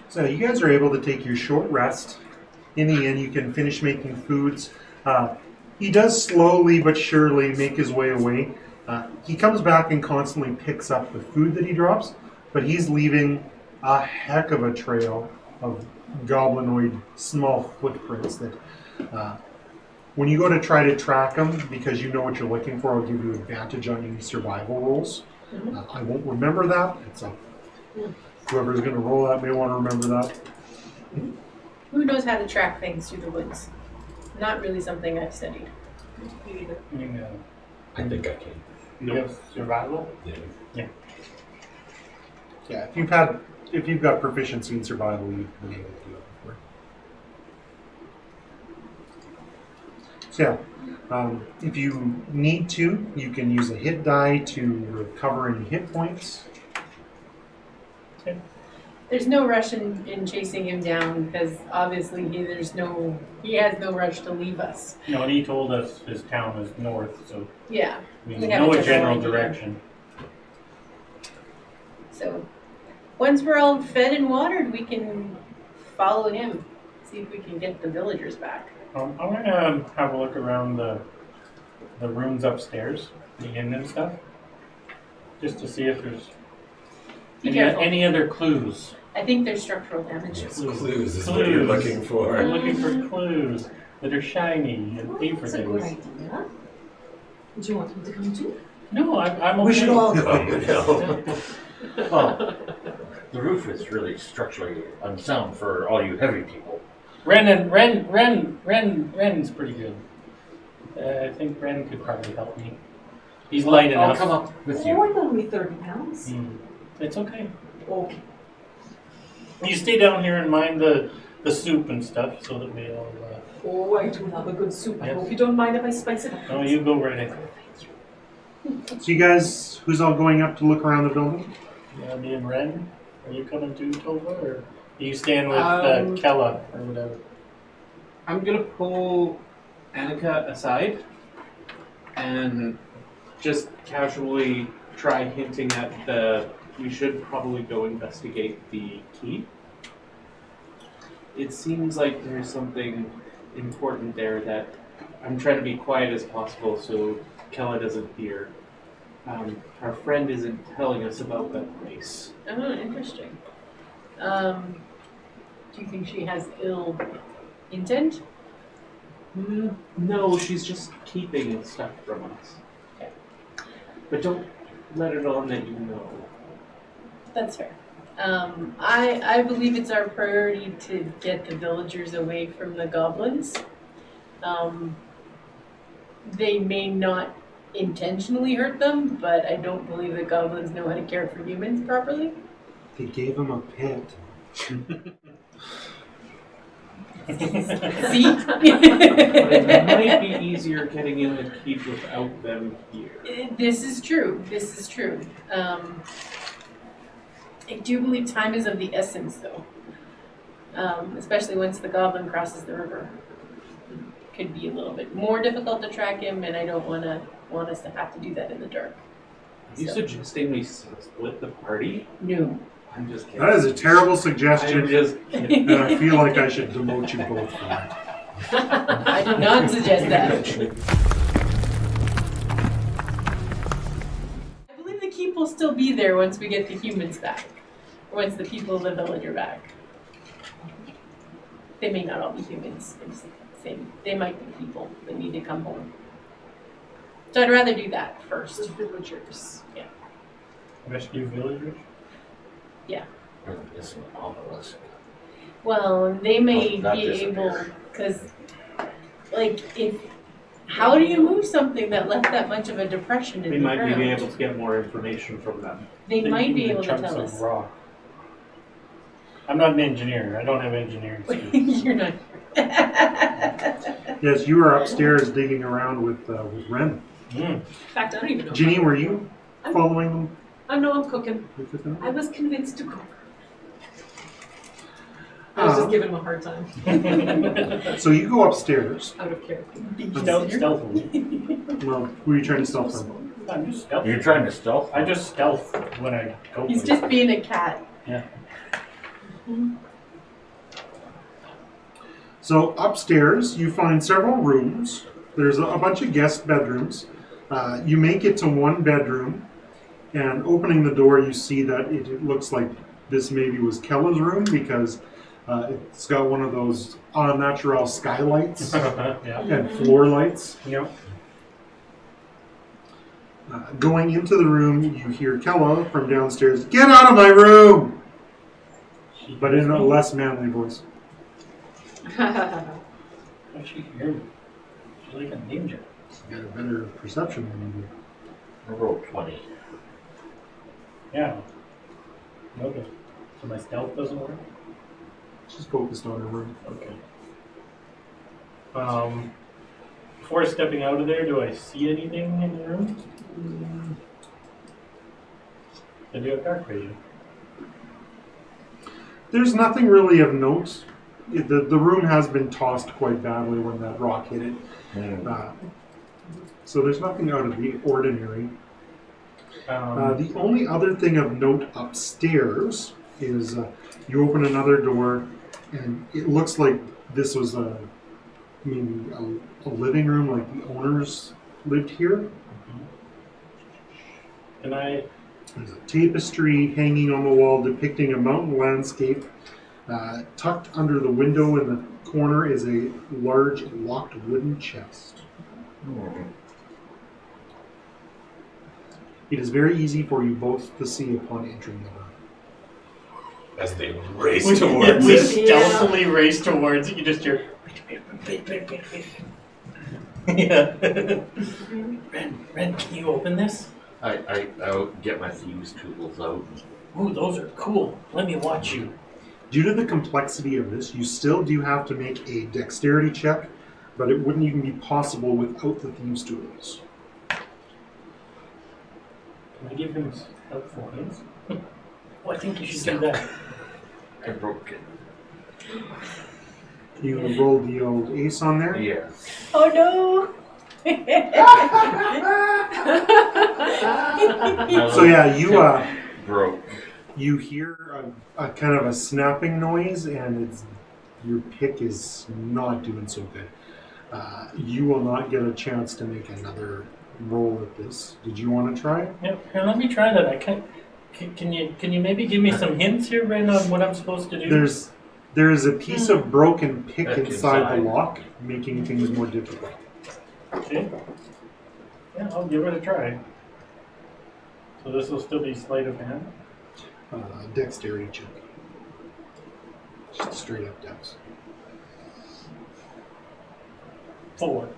So you guys are able to take your short rest. In the end, you can finish making foods. He does slowly but surely make his way away. He comes back and constantly picks up the food that he drops, but he's leaving a heck of a trail of goblinoid small footprints that when you go to try to track him, because you know what you're looking for, I'll give you advantage on any survival rolls. I won't remember that. It's whoever's going to roll that may want to remember that. Who knows how to track things through the woods? Not really something I've studied. I think I can. No survival? Yeah. Yeah, if you've got proficiency in survival, you've been able to do it before. So yeah, if you need to, you can use a hit die to recover any hit points. There's no rush in chasing him down because obviously he has no rush to leave us. No, and he told us his town is north, so Yeah. we We know have a a general idea. direction. So once we're all fed and watered, we can follow him. See if we can get the villagers back. I'm gonna have a look around the rooms upstairs, the inn and stuff, just to see if there's Be careful. any other clues. I think there's structural damage. Yes, clues is what you're looking for. I'm looking for clues that are shiny and pay for That's a good things. idea. Would you want me to come too? No, I'm okay. We should all go. Oh, no. Well, the roof is really structurally unsound for all you heavy people. Ren's pretty good. I think Ren could probably help me. He's light I'll enough. come up with Oh, you. I'm only 30 pounds. It's okay. Okay. You stay down here and mind the soup and stuff, so that we all. Oh, I do love a good soup. I Yes. hope you don't mind if I spice it up. No, you go right ahead. So you guys, who's all going up to look around the building? Yeah, me and Ren. Are you coming too, Tova, or are you staying with Kella or whatever? I'm gonna pull Annika aside and just casually try hinting at we should probably go investigate the key. It seems like there's something important there that I'm trying to be quiet as possible so Kella doesn't hear. Our friend isn't telling us about that place. Oh, interesting. Do you think she has ill intent? No, she's just keeping stuff from us. Okay. But don't let it on that you know. That's fair. I believe it's our priority to get the villagers away from the goblins. They may not intentionally hurt them, but I don't believe the goblins know how to care for humans properly. They gave him a pit. See? It might be easier getting in the keep without them here. This is true. This is true. I do believe time is of the essence, though. Especially once the goblin crosses the river. Could be a little bit more difficult to track him, and I don't want us to have to do that in the dark. Are you suggesting we split the party? No. I'm just kidding. That is a terrible I'm suggestion, just kidding. and I feel like I should demote you both for that. I did not suggest that. I believe the keep will still be there once we get the humans back. Once the people of the village are back. They may not all be humans. They might be people that need to come home. So I'd rather do that first. The villagers. Yeah. Rescue villagers? It's anomalous. Well, they may Not be disappear. able, because, like, how do you move something that left that much of a depression in We the might ground? be able to get more information from them. They might be The able to chunks tell of us. rock. I'm not an engineer. I don't have engineering skills. You're not. Yes, you were upstairs digging around with Ren. In fact, I don't even know. Ginny, were you following them? I know I'm cooking. You cooking? I was convinced to cook. I was just giving him a hard time, So you go upstairs. out of character. Stealthily. Well, who are you trying to stealth from? I'm just stealth. You're trying to stealth? I just stealth when I go. He's places. just being a cat. Yeah. So upstairs, you find several rooms. There's a bunch of guest bedrooms. You make it to one bedroom, and opening the door, you see that it looks like this maybe was Kella's room because it's got one of those natural skylights Yeah. and floor lights. Yep. Going into the room, you hear Kella from downstairs, "Get out of my room!" But in a less manly voice. How'd she hear me? She's like a ninja. You got a better perception than you do. I rolled 20. Yeah. Okay. So my stealth doesn't work? She's focused on her room. Okay. Before stepping out of there, do I see anything in the room? I do have dark vision. There's nothing really of note. The room has been tossed quite badly when that rock hit it. So there's nothing out of the ordinary. The only other thing of note upstairs is you open another door, and it looks like this was maybe a living room, like the owners lived here. Can I... There's a tapestry hanging on the wall depicting a mountain landscape. Tucked under the window in the corner is a large locked wooden chest. It is very easy for you both to see upon entering the room. As they race towards we it. stealthily race towards it. You just hear... Yeah. Ren, can you open this? I'll get my thieves' tools out. Ooh, those are cool. Let me watch you. Due to the complexity of this, you still do have to make a dexterity check, but it wouldn't even be possible without the thieves' tools. Can I give him helpful hints? Oh, I think you should do that. I broke it. You rolled the old ace on there. Yes. Oh no! So yeah, Broke. you hear a kind of a snapping noise, and your pick is not doing so good. You will not get a chance to make another roll at this. Did you want to try? Yep. Here, let me try that. I can't. Can you maybe give me some hints here, Ren, on what I'm supposed to do? There is a piece of broken pick Pick inside the inside. lock, making things more difficult. Okay. Yeah, I'll give it a try. So this will still be sleight of hand. Dexterity check. Just a straight up dex. 4,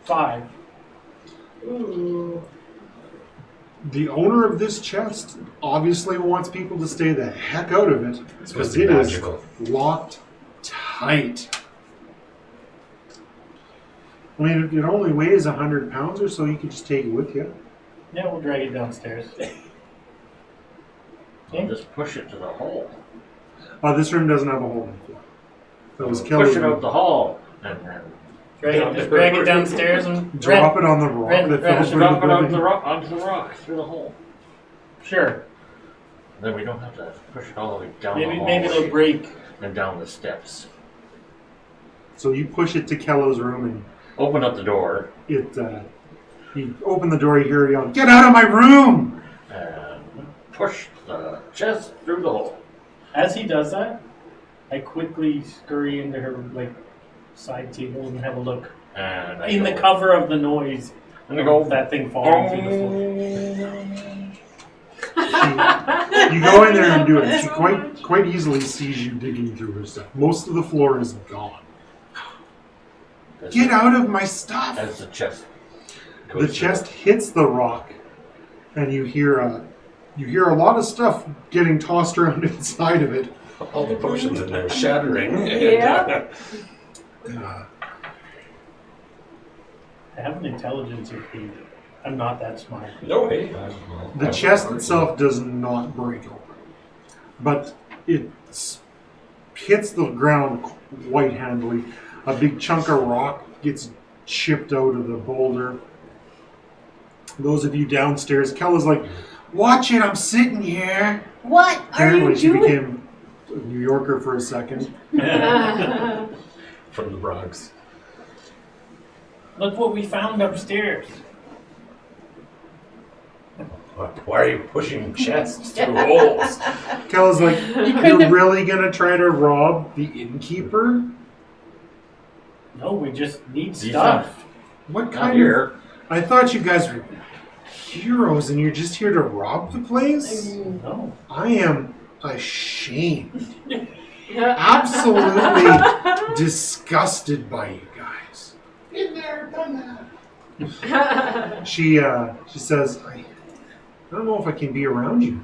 5. Ooh. The owner of this chest obviously wants people to stay the heck out of it. It's supposed because to be it is magical. locked tight. I mean, it only weighs 100 pounds or so. You could just take it with you. Yeah, we'll drag it downstairs. I'll just push it to the hole. This room doesn't have a hole in the floor. That was Push Kelly's it out room. the hall. And then Drag it downstairs and Drop it on the rock Ren, that Ren, fell should through the drop it onto building. the rock, through the hole. Sure. Then we don't have to push it all the way down the hall. Maybe they'll break. And down the steps. So you push it to Kello's room, and Open up the door you open the door, you hear it yelling, "Get out of my room!" and push the chest through the hole. As he does that, I quickly scurry into her side table and have a look. And In the cover of the noise And I go, of that thing falling through the floor. You go in there and do it. She quite easily sees you digging through her stuff. Most of the floor is gone. Get out of my stuff! As the chest The chest hits the rock, and you hear a lot of stuff getting tossed around inside of it. All the potions in there shattering. Yeah. I have an intelligence of 8. I'm not that smart. No way. The chest itself does not break open, but it hits the ground quite handily. A big chunk of rock gets chipped out of the boulder. Those of you downstairs, Kella's like, "Watch it, I'm sitting here." What are Apparently you she doing? became a New Yorker for a second. From the Bronx. Look what we found upstairs. Why are you pushing chests through holes? Kel's like, couldn't you're have- really gonna try to rob the innkeeper? No, we just need He's stuff. What Not kind of... here. I thought you guys were heroes and you're just here to rob the I place? mean, No. I am ashamed. Absolutely disgusted by you guys. She says, I don't know if I can be around you.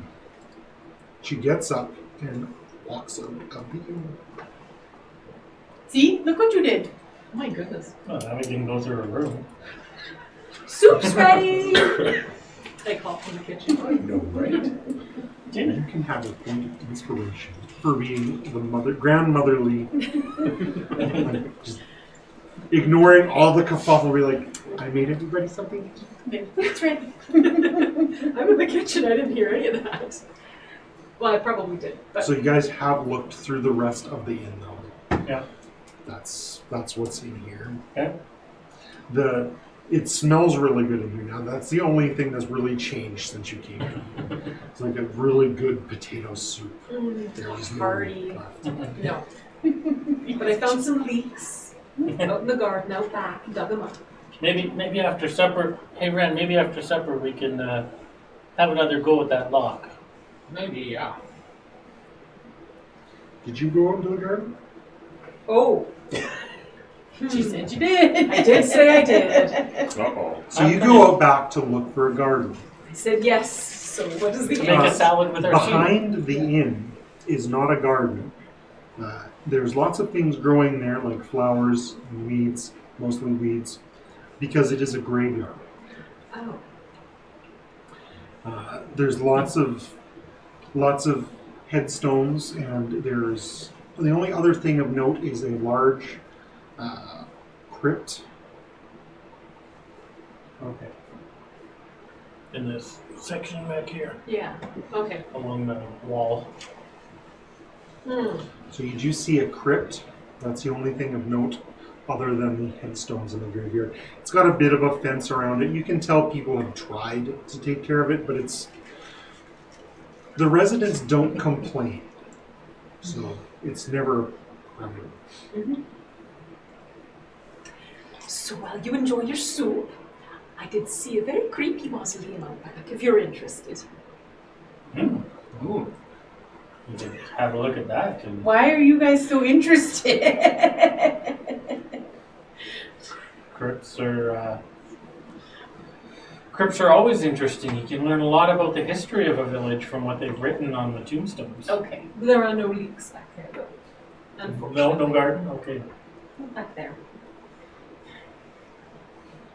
She gets up and walks out of the room. see, look what you did. Oh my goodness. Well, now we can go through a room. Soup's ready! They call from the kitchen. I know, right? You can have a point of inspiration for being the grandmotherly, just ignoring all the kerfuffle. Be like, I made everybody something. It's ready. I'm in the kitchen. I didn't hear any of that. Well, I probably did. But So you guys have looked through the rest of the inn, though. Yeah. That's what's in here. Okay. It smells really good in here now. That's the only thing that's really changed since you came in. It's like a really good potato soup. There's no Hearty. left. no. But I found some leeks out in the garden, out back, dug them up. Maybe after supper. Hey, Ren. Maybe after supper we can have another go at that lock. Maybe, yeah. Did you go out into the garden? Oh, She said you did. I did say I did. Uh-oh. So you go out back to look for a garden. I said yes. So what is the To make answer? a salad with our soup. Behind the inn is not a garden. There's lots of things growing there, like flowers and weeds, mostly weeds, because it is a graveyard. Oh. There's lots of headstones, and there's the only other thing of note is a large crypt. Okay. In this section back here, Yeah. Okay. along the wall. Hmm. So you do see a crypt. That's the only thing of note other than the headstones in the graveyard. It's got a bit of a fence around it. You can tell people have tried to take care of it, but the residents don't complain. So it's never a problem. So while you enjoy your soup, I did see a very creepy mausoleum out back, if you're interested. Ooh. You can have a look at that. And Why are you guys so interested? crypts are always interesting. You can learn a lot about the history of a village from what they've written on the tombstones. Okay. There are no leaks back there, though. Unfortunately. No garden. Okay. Not back there.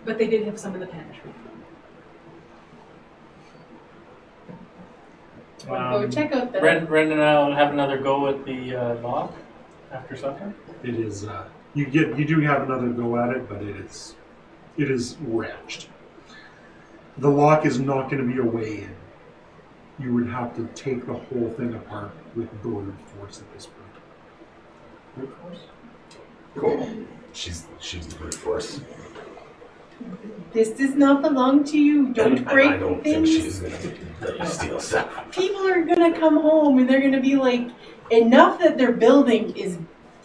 But they did have some in the pantry. Go check out the. Ren and I'll have another go at the lock after supper. It is you do have another go at it, but it is wrenched. The lock is not going to be a way in. You would have to take the whole thing apart with brute force at this point. Brute force? Cool. She's the brute force. This does not belong to you. Don't And break I don't things. think she's gonna let you steal stuff. People are gonna come home and they're gonna be like, enough that their building is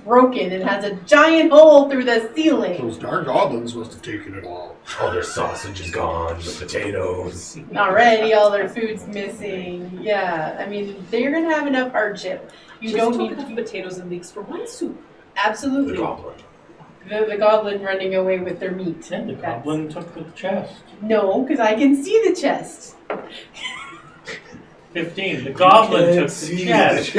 broken and has a giant hole through the ceiling. Those dark goblins must have taken it all. All their sausage is gone, the potatoes. Already, all their food's missing. Yeah, I mean, they're gonna have enough hardship. You Just don't took need enough potatoes and leeks for one soup. The absolutely goblin. the goblin running away with their meat. Yeah, the goblin took the chest. No, because I can see the chest. 15. The goblin took the chest.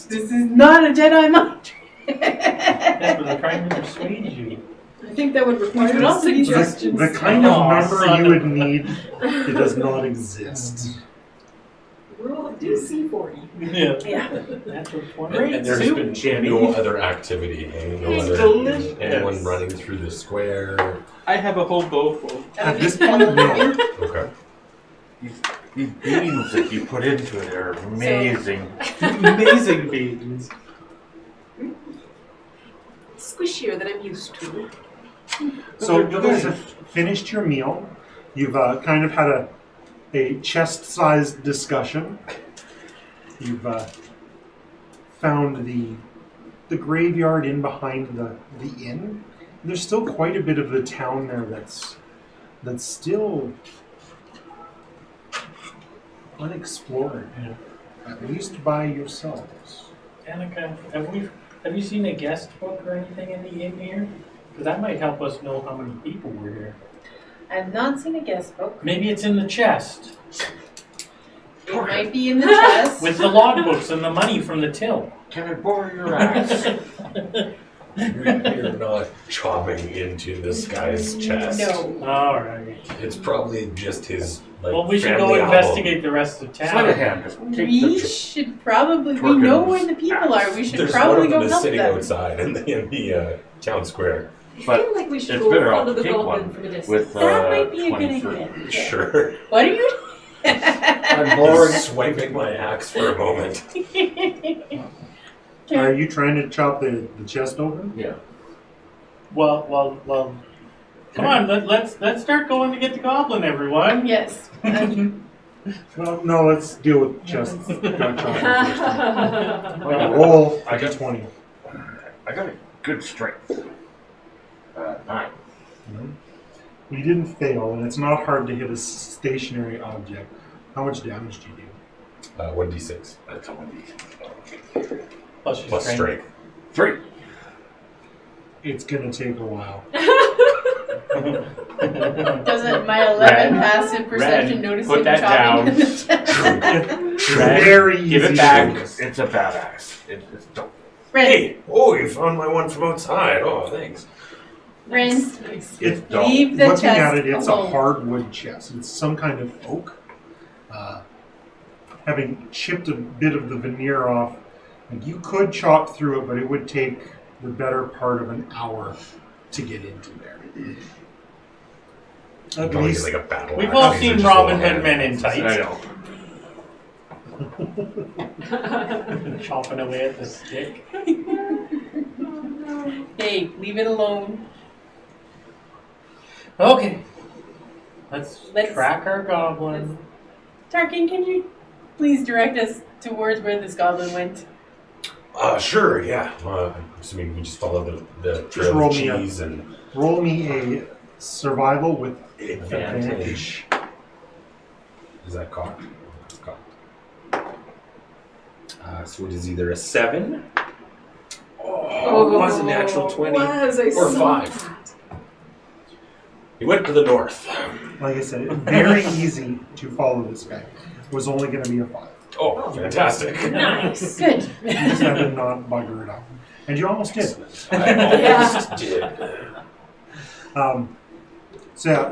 This is not a Jedi mind trick. Yeah, but they're trying to persuade you. I think that would require Would also be suggestions. The kind of Oh, number son you of- would need, it does not exist. Roll DC 40. Yeah. Yeah. Natural 20. And there's Soup, been Jimmy. no other activity. No It's other, delicious. anyone running through the square. I have a whole bowl full. At this point, no. Okay. These beans that you put into it are amazing. Amazing beans. Squishier than I'm used to. So you guys have finished your meal. You've kind of had a chest-sized discussion. You've found the graveyard in behind the inn. There's still quite a bit of the town there that's still unexplored, at least by yourselves. Annika, have you seen a guest book or anything in the inn here? Because that might help us know how many people were here. I've not seen a guest book. Maybe it's in the chest It might be in the chest. with the logbooks and the money from the till. Can I borrow your axe? You're not chopping into this guy's chest. No. All right. It's probably just his Well, we should go family album. investigate the rest of Sleight of town. hand. Just take We the should probably. We Torkins know where the people are. We should There's probably one go of them help sitting them. outside in the town square. I But feel like we should it's go better follow off the take goblin one from a distance. with That might be a good 23. idea. Yeah. Sure. What are you? I'm borrowing. Just swiping my axe for a moment. Are you trying to chop the chest open? Yeah. Well. Come on, let's start going to get the goblin, everyone. Yes. Well, no, let's deal with chests. Not chopping first. Roll I got- 20. I got a good strength. 9. You didn't fail, and it's not hard to hit a stationary object. How much damage do you do? 1d6 That's a 1d. Plus, your plus strength. 3. It's gonna take a while. Doesn't my 11 Red. passive perception Red. notice Put him that chopping down. in the chest? Very easy. Give it to back. do. It's a bad axe. It's dope. Ren, Hey! Oh, you found my one from outside. Oh, thanks. Ren, Nice. It's dope. leave the Looking chest at it, it's a alone. hardwood chest. It's some kind of oak. Having chipped a bit of the veneer off, like you could chop through it, but it would take the better part of an hour to get into there. At Probably least like a battle We've axe. all These are seen just Robin little Hood Men in handles. tights. I know. Chopping away at the stick. Hey, leave it alone. Okay. Let's Let's- track our goblin. Tarkin, can you please direct us towards where this goblin went? Sure, yeah. I'm assuming we just follow the trail roll of me a- cheese and roll me a survival with advantage. advantage. Is that cocked? It's cocked. So it is either a 7. Oh, it was a natural 20. Was, I or saw 5. that. He went to the north. Like I said, very easy to follow this guy. It was only going to be a 5. Oh, fantastic. Nice. Good. You just had to not bugger it up. And you almost did. I almost did.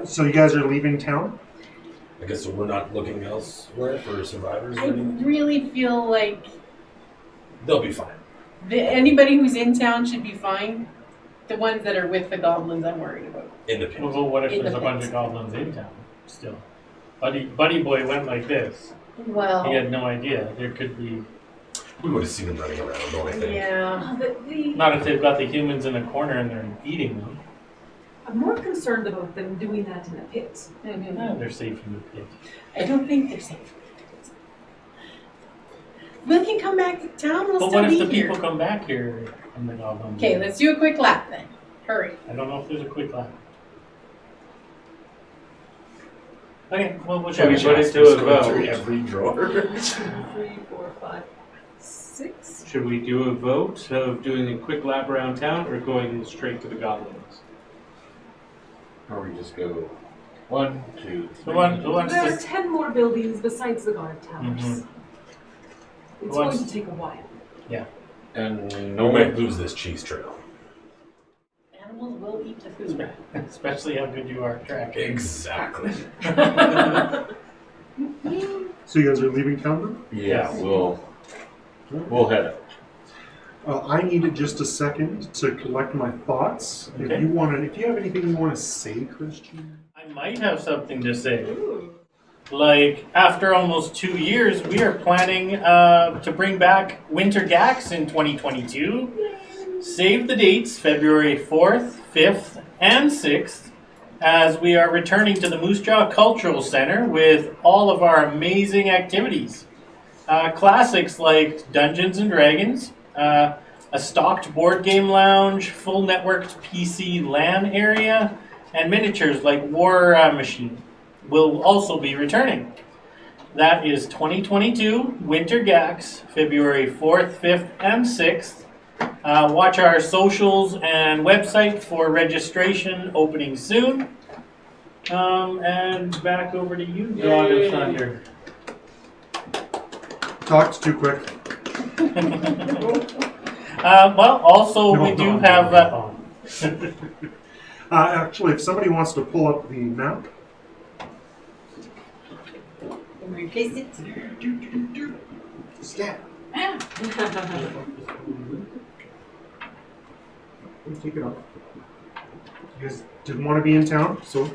So you guys are leaving town? I guess we're not looking elsewhere for survivors or I anything? really feel like They'll be fine. anybody who's in town should be fine. The ones that are with the goblins, I'm worried about. In the pit. Well, what if In there's the a bunch pits. of goblins in town still? Buddy Boy went like this. Well, He had no idea. There could be. We would have seen them running around, don't I think? yeah. Not if they've got the humans in a corner and they're eating them. I'm more concerned about them doing that in the pit. Mhm. They're safe in the pit. I don't think they're safe. We can come back to town. We'll But still what be if the here. people come back here and the goblins? Okay, let's do a quick lap then. Hurry. I don't know if there's a quick lap. Okay, well, Shall we whichever. put it to a Just going through vote? every drawer. 2, 3, 4, 5, 6. Should we do a vote of doing a quick lap around town or going straight to the goblins? Or we just go 1, 2, 3. The one There are that's 10 more buildings besides the guard towers. Mhm. It's Once- going to take a while. And We no might way. lose this cheese trail. Animals will eat the food. especially how good you are at tracking. Exactly. So you guys are leaving town Yeah, we'll head out. then? I needed just a second to collect my thoughts. Okay. If you have anything you want to say, Christian. I might have something to say. like after almost 2 years, we are planning to bring back Winter Gax in 2022. Save the dates, February 4th, 5th, and 6th, as we are returning to the Moose Jaw Cultural Center with all of our amazing activities. Classics like Dungeons and Dragons, a stocked board game lounge, full networked PC LAN area, and miniatures like War Machine will also be returning. That is 2022 Winter Gax, February 4th, 5th, and 6th. Watch our socials and website for registration opening soon. And back over to you, God of Thunder. Talked too quick. Well, also No, we do no, have... no. Actually, if somebody wants to pull up the map. And replace it. Scan. Take it off. You guys didn't want to be in town, so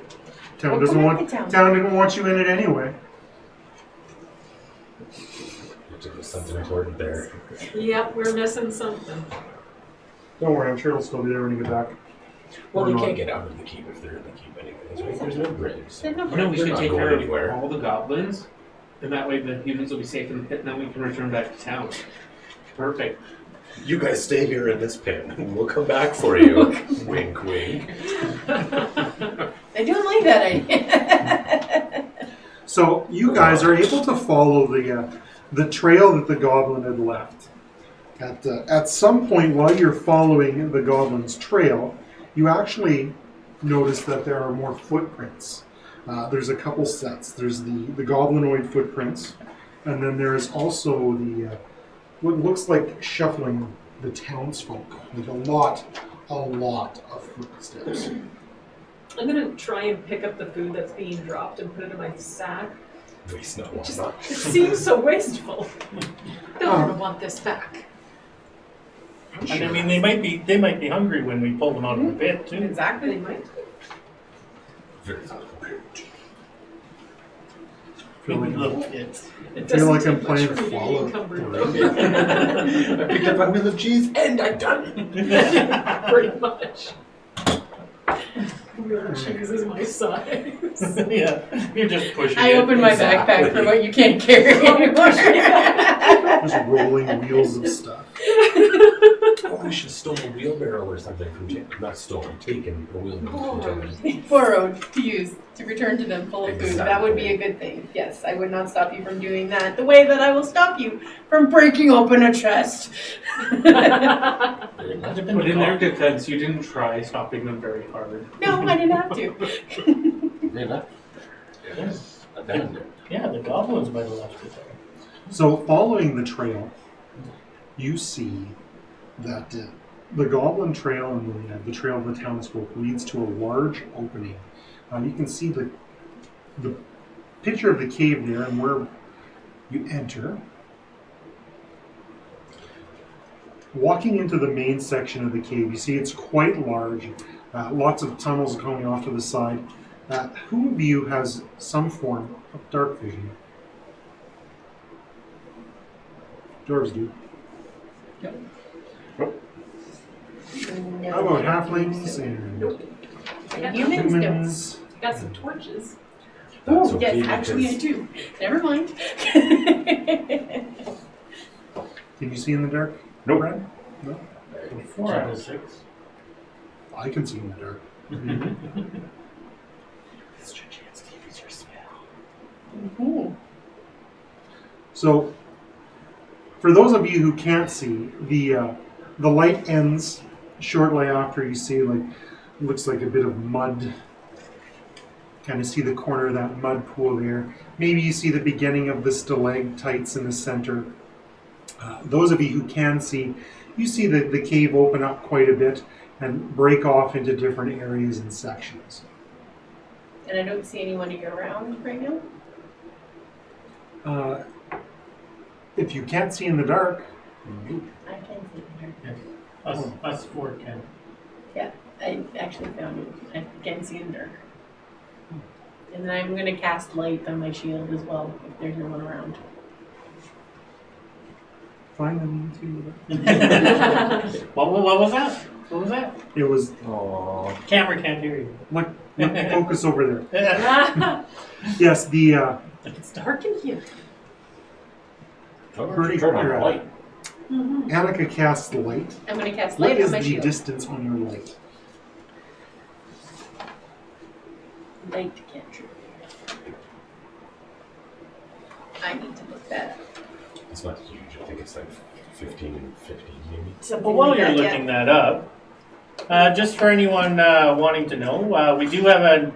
town Well, doesn't come want back to town. town didn't want you in it anyway. There's something important there. Yep, we're missing something. Don't worry, I'm sure it'll still be there when you get back. Well, Or they not. can't get out of the keep if they're in the keep anyways, right? There's no bridge. So. No, No, we They're should not take going care anywhere. of all the goblins, and that way the humans will be safe in the pit, and then we can return back to town. Perfect. You guys stay here in this pit. We'll come back for you. Wink, wink. I don't like that idea. So you guys are able to follow the trail that the goblin had left. At some point while you're following the goblin's trail, you actually notice that there are more footprints. There's a couple sets. There's the goblinoid footprints, and then there's also the what looks like shuffling the townsfolk. Like a lot of footsteps. I'm gonna try and pick up the food that's being dropped and put it in my sack. Waste not, It want just not. it seems so wasteful. Don't want this back. And I mean, they might be hungry when we pull them out of the pit too. They Exactly. might. Very good. Feel like, Little kids. It feel like doesn't I'm take much playing for me to be Fallout. encumbered, I picked up my wheel of cheese and I'm done. though. Pretty much. Real cheese is my size. Yeah, you're just pushing I it. opened my backpack for what you can't carry anymore. just rolling wheels of stuff. Oh, I should have stolen a wheelbarrow or something from Jim. Not stolen, taken a wheelbarrow from Jim. Borrowed to use to return to them full of food. That would be a Exactly. good thing. Yes, I would not stop you from doing that. The way that I will stop you from breaking open a chest. But in their defense, you didn't try stopping them very hard. No, I didn't have to. They left. Yes. Abandoned. Yeah, the goblins might have left it there. So, following the trail, you see that the goblin trail and the trail of the townsfolk leads to a large opening. You can see the picture of the cave there and where you enter. Walking into the main section of the cave, you see it's quite large. Lots of tunnels going off to the side. Who of you has some form of dark vision? Dwarves do. How about halflings and Humans don't. humans? Got some torches. That's Oh, okay yes, actually I because do. Never mind. Can you see in the dark? Nope. Brad? No? 4 out of 6. I can see in the dark. it's your chance to use your spell. Ooh. So, for those of you who can't see, the light ends shortly after you see looks like a bit of mud. Kind of see the corner of that mud pool there. Maybe you see the beginning of the stalactites in the center. Those of you who can see, you see the cave open up quite a bit and break off into different areas and sections. And I don't see anyone around right now. If you can't see in the dark, I can see her. Us 4 can. Yeah, I actually found it. I can see in the dark. And then I'm gonna cast light on my shield as well, if there's no one around. Find them too. What was that? What was that? It was Oh, Camera can't hear you. look focus over there. Yes, the It's dark in here. Pretty turn on the clear. light. Annika casts light. I'm gonna cast What light is on my the shield. distance on your light? Light cantrip. I need to look that up. It's not huge. I think it's like 15 and 15 maybe. Something Well, while like you're that, looking that up, just for anyone wanting to know, we do have a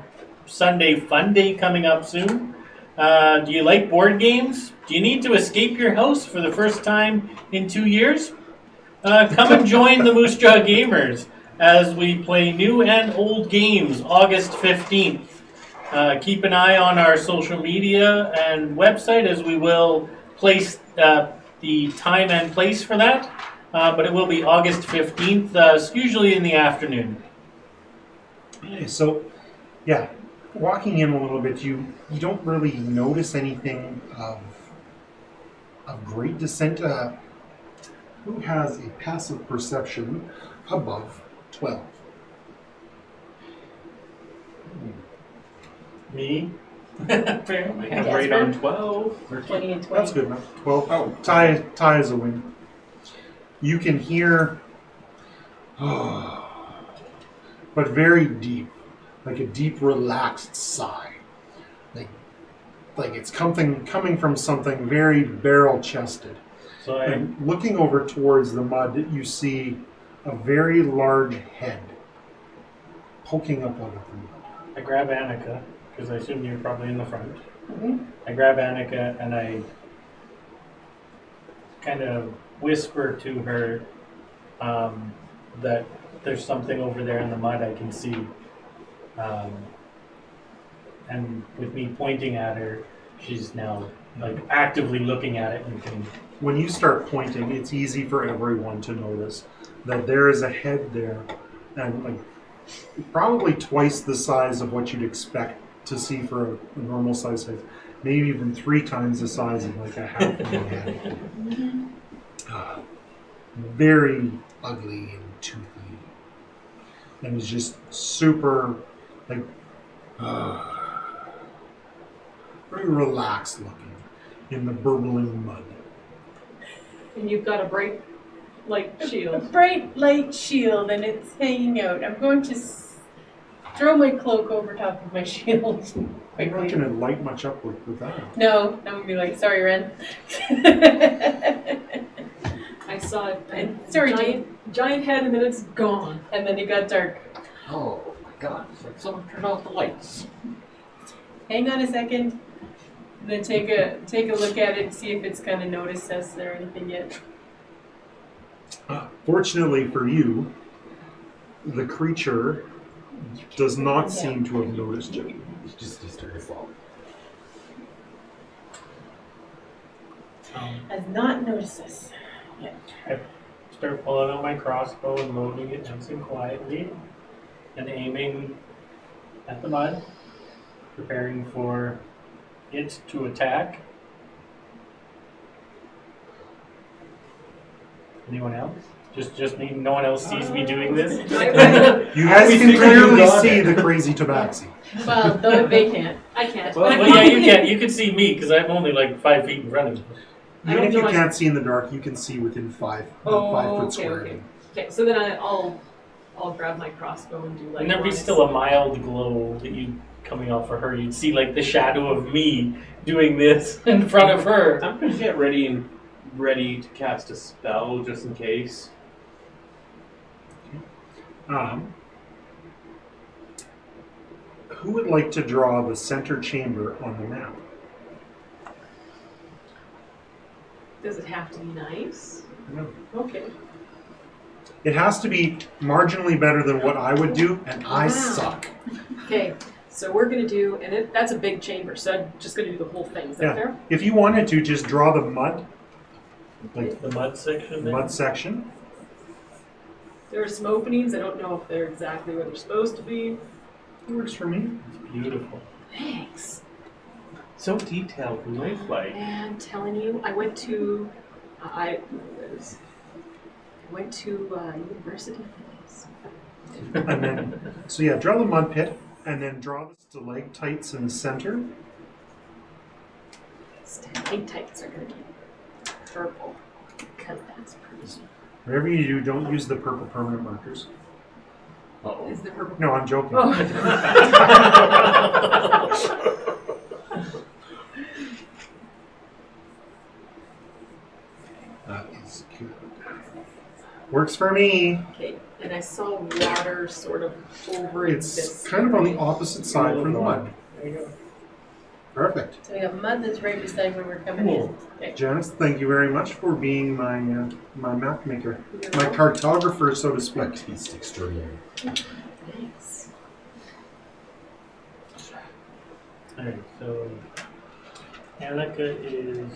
Sunday fun day coming up soon. Do you like board games? Do you need to escape your house for the first time in 2 years? Come and join the Moose Jaw Gamers as we play new and old games August 15th. Keep an eye on our social media and website as we will place the time and place for that. But it will be August 15th, usually in the afternoon. Okay, so yeah, walking in a little bit, you don't really notice anything of great descent. Who has a passive perception above 12? Me? I have right on 12. 20 and 20. That's good enough. 12. Oh. Tie is a win. You can hear, but very deep, like a deep, relaxed sigh, like it's coming from something very barrel-chested. So And looking over towards the mud, you see a very large head poking up out of the mud. I grab Annika, because I assume you're probably in the front. Mhm. I grab Annika and I kind of whisper to her that there's something over there in the mud I can see. And with me pointing at her, she's now like actively looking at it and can. When you start pointing, it's easy for everyone to notice that there is a head there, and like probably twice the size of what you'd expect to see for a normal size head. Maybe even 3 times the size of like a half of a head. Very ugly and toothy, and is just super like very relaxed looking in the burbling mud. And you've got a bright light A shield. bright light shield, and it's hanging out. I'm going to throw my cloak over top of my shield You're not quickly. going to light much up with that. No, I'm going to be like, sorry, Ren. I saw a Sorry, giant head and then it's gone. And then it got dark. Oh my god, it's like someone turned off the lights. Hang on a second. And then take a look at it, see if it's kind of noticed us or anything yet. Fortunately for you, the creature does not seem to have noticed you. It's just started to fall. Has not noticed us yet. Start pulling out my crossbow and loading it nice and quietly and aiming at the mud, preparing for it to attack. Anyone else? Just me? No one else sees me doing this? You guys We can think clearly you got see it. the crazy tabaxi. Well, though they can't. I can't. Well, yeah, you can. You can see me because I'm only like 5 feet in front of you. I Even don't if you know can't see in the dark, you can see within 5 foot okay, square. okay. Okay, so then I'll grab my crossbow and do like. And there'd be one still a mild glow that you coming off of her. You'd see like the shadow of me doing this in front of her. I'm going to get ready to cast a spell just in case. Who would like to draw the center chamber on the map? Does it have to be nice? No. Okay. It has to be marginally better than what I would do, and I Wow. suck. Okay, so we're gonna do, and that's a big chamber, so I'm just gonna do the whole thing. Is that Yeah. fair? If you wanted to, just draw the mud, like The mud section. the mud section. There are some openings. I don't know if they're exactly where they're supposed to be. It works for me. It's beautiful. Thanks. So detailed and lifelike. And telling you, I went to university for this. And then, so yeah, draw the mud pit, and then draw the stalactites in the center. Stalactites are going to be purple because that's pretty. Whatever you do, don't use the purple permanent markers. Uh-oh. Is the purple? No, I'm joking. Oh. That is good. Works for me. Okay, and I saw water sort of over It's this. kind of on the opposite side from the mud. There you go. Perfect. So we got mud that's right beside where we're coming in. Okay. Janice, thank you very much for being my my map maker, You're my welcome. cartographer, so to speak. Artiste extraordinary. Thanks. Alright, so Annika is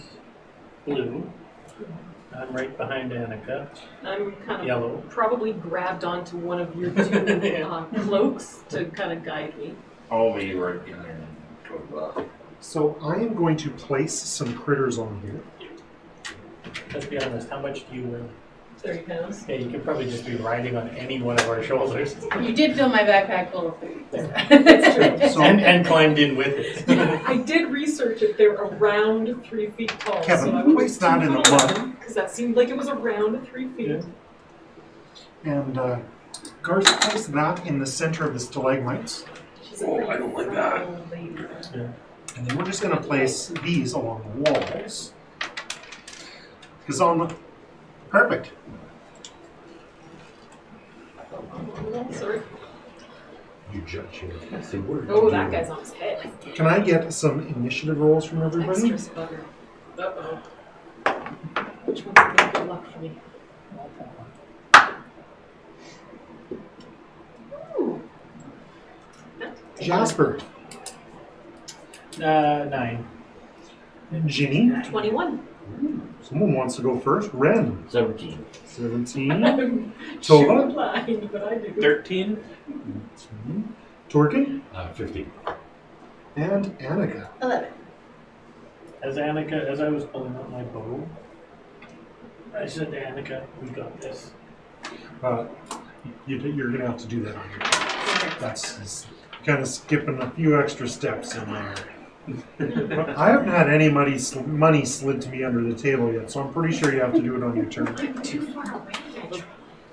blue. I'm right behind Annika. I'm kind of Yellow. probably grabbed onto one of your two cloaks to kind of guide me. I'll be right in there. So I am going to place some critters on here. Let's be honest, how much do you weigh? 30 pounds. Yeah, you could probably just be riding on any one of our shoulders. You did fill my backpack full of food. That's true. So and climbed in with it. Yeah, I did research it. They're around 3 feet tall. Kevin, so I would place that in the mud. because that seemed like it was around 3 feet. Yeah. And Garth, place that in the center of the stalagmites. She's a Oh, pretty I don't like that. frail lady. And then we're just going to place these along the walls. Because on the... Perfect. Oh, sorry. You judge him. I say word. Oh, that guy's on his head. Can I get some initiative rolls from everybody? Extra spugger. Uh-oh. Which one's going to be good luck for me? Ooh. Jasper. 9. Ginny. 21. Someone wants to go first. Ren. 17. 17. I'm Tova. blind, but I do. 13. Torkin. 50. And Annika. 11. As I was pulling out my bow, I said to Annika, we got this. You're going to have to do that on your own. That's kind of skipping a few extra steps in there. I haven't had any money slid to me under the table yet, so I'm pretty sure you have to do it on your turn. I'm too far away.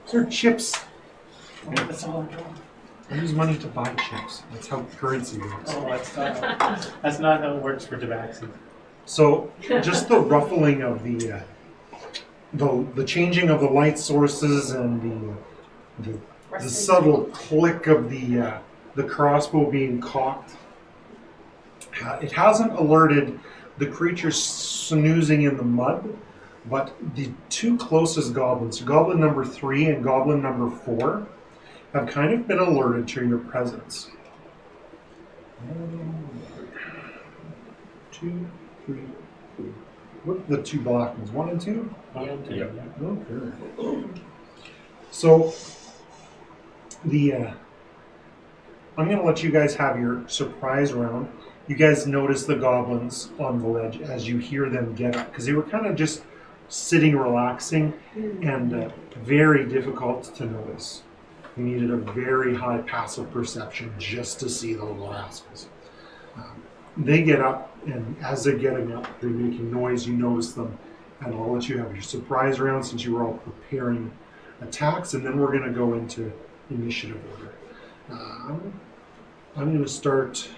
These are chips. Oh, that's all I'm doing. I use money to buy chips. That's how currency works. Oh, that's not how it works for Tabaxi. So just the ruffling of the changing of the light sources and the subtle click of the crossbow being cocked. It hasn't alerted the creature snoozing in the mud, but the two closest goblins, goblin number 3 and goblin number 4, have kind of been alerted to your presence. 2, 3, 4. What are the two black ones? 1 and 2? Yep. Okay. So I'm going to let you guys have your surprise round. You guys notice the goblins on the ledge as you hear them get up, because they were kind of just sitting, relaxing, and very difficult to notice. You needed a very high passive perception just to see the little rascals. They get up, and as they're getting up, they're making noise. You notice them, and I'll let you have your surprise round since you were all preparing attacks, and then we're going to go into initiative order. I'm going to start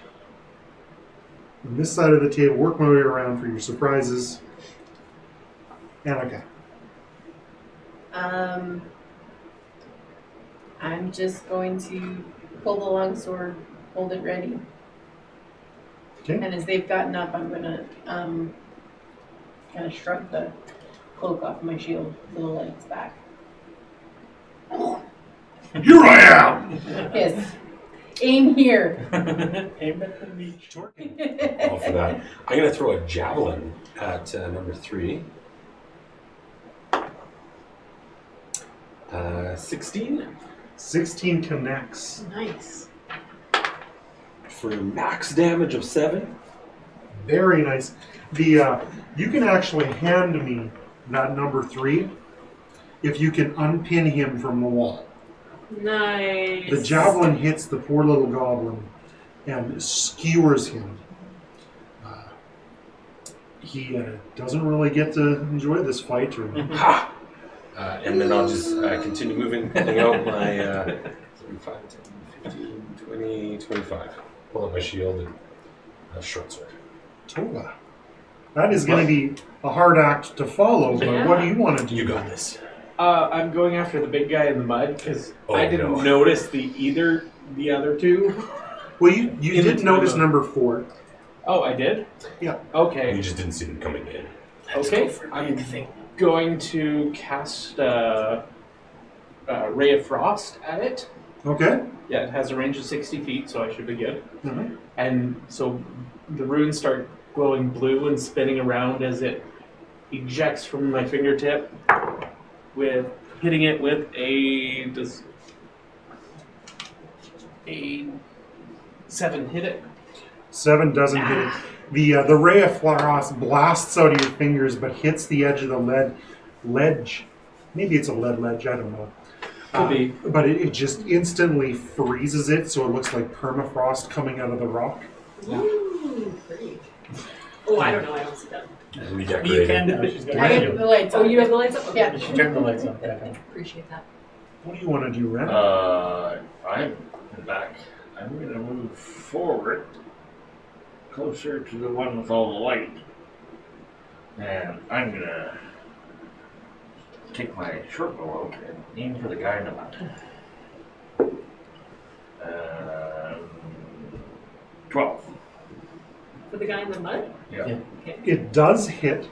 on this side of the table, work my way around for your surprises. Annika. I'm just going to pull the longsword, hold it ready. Okay. And as they've gotten up, I'm going to kind of shrug the cloak off my shield, little legs back. Here I am! Yes. Aim here. Aim at the beach. All for that. I'm going to throw a javelin at number 3. 16. 16 connects. Nice. for max damage of 7. Very nice. The you can actually hand me that number 3 if you can unpin him from the wall. Nice. The javelin hits the poor little goblin and skewers him. He doesn't really get to enjoy this fight. Ha! And then I'll just continue moving, pulling out my 5, 10, 15, 20, 25. Pull out my shield and a short sword. Toga. That is going to be a hard act to follow, but what do you want to do? You got this. I'm going after the big guy in the mud because Oh, I didn't no. notice the other two. Well, you did notice number 4. Oh, I did? Yeah. Okay. You just didn't see them coming in. Okay. I'm going to cast Ray of Frost at it. Okay. Yeah, it has a range of 60 feet, so I should be good. Mhm. And so the runes start glowing blue and spinning around as it ejects from my fingertip, with hitting it with a 7 hit it. 7 doesn't hit it. The ray of frost blasts out of your fingers, but hits the edge of the ledge. Maybe it's a lead ledge. I don't know. Could be. But it just instantly freezes it, so it looks like permafrost coming out of the rock. Ooh, pretty. Oh, I don't know. I don't see that. You Redecorated. can do it. She's got I it. have the lights Oh, on. you have the lights up? Okay. Yeah. She turned the lights on. Yeah. Appreciate that. What do you want to do, Ren? I'm back. I'm going to move forward, closer to the one with all the light. And I'm going to take my short bow out and aim for the guy in the mud. 12. For the guy in the mud? Yeah. It does hit.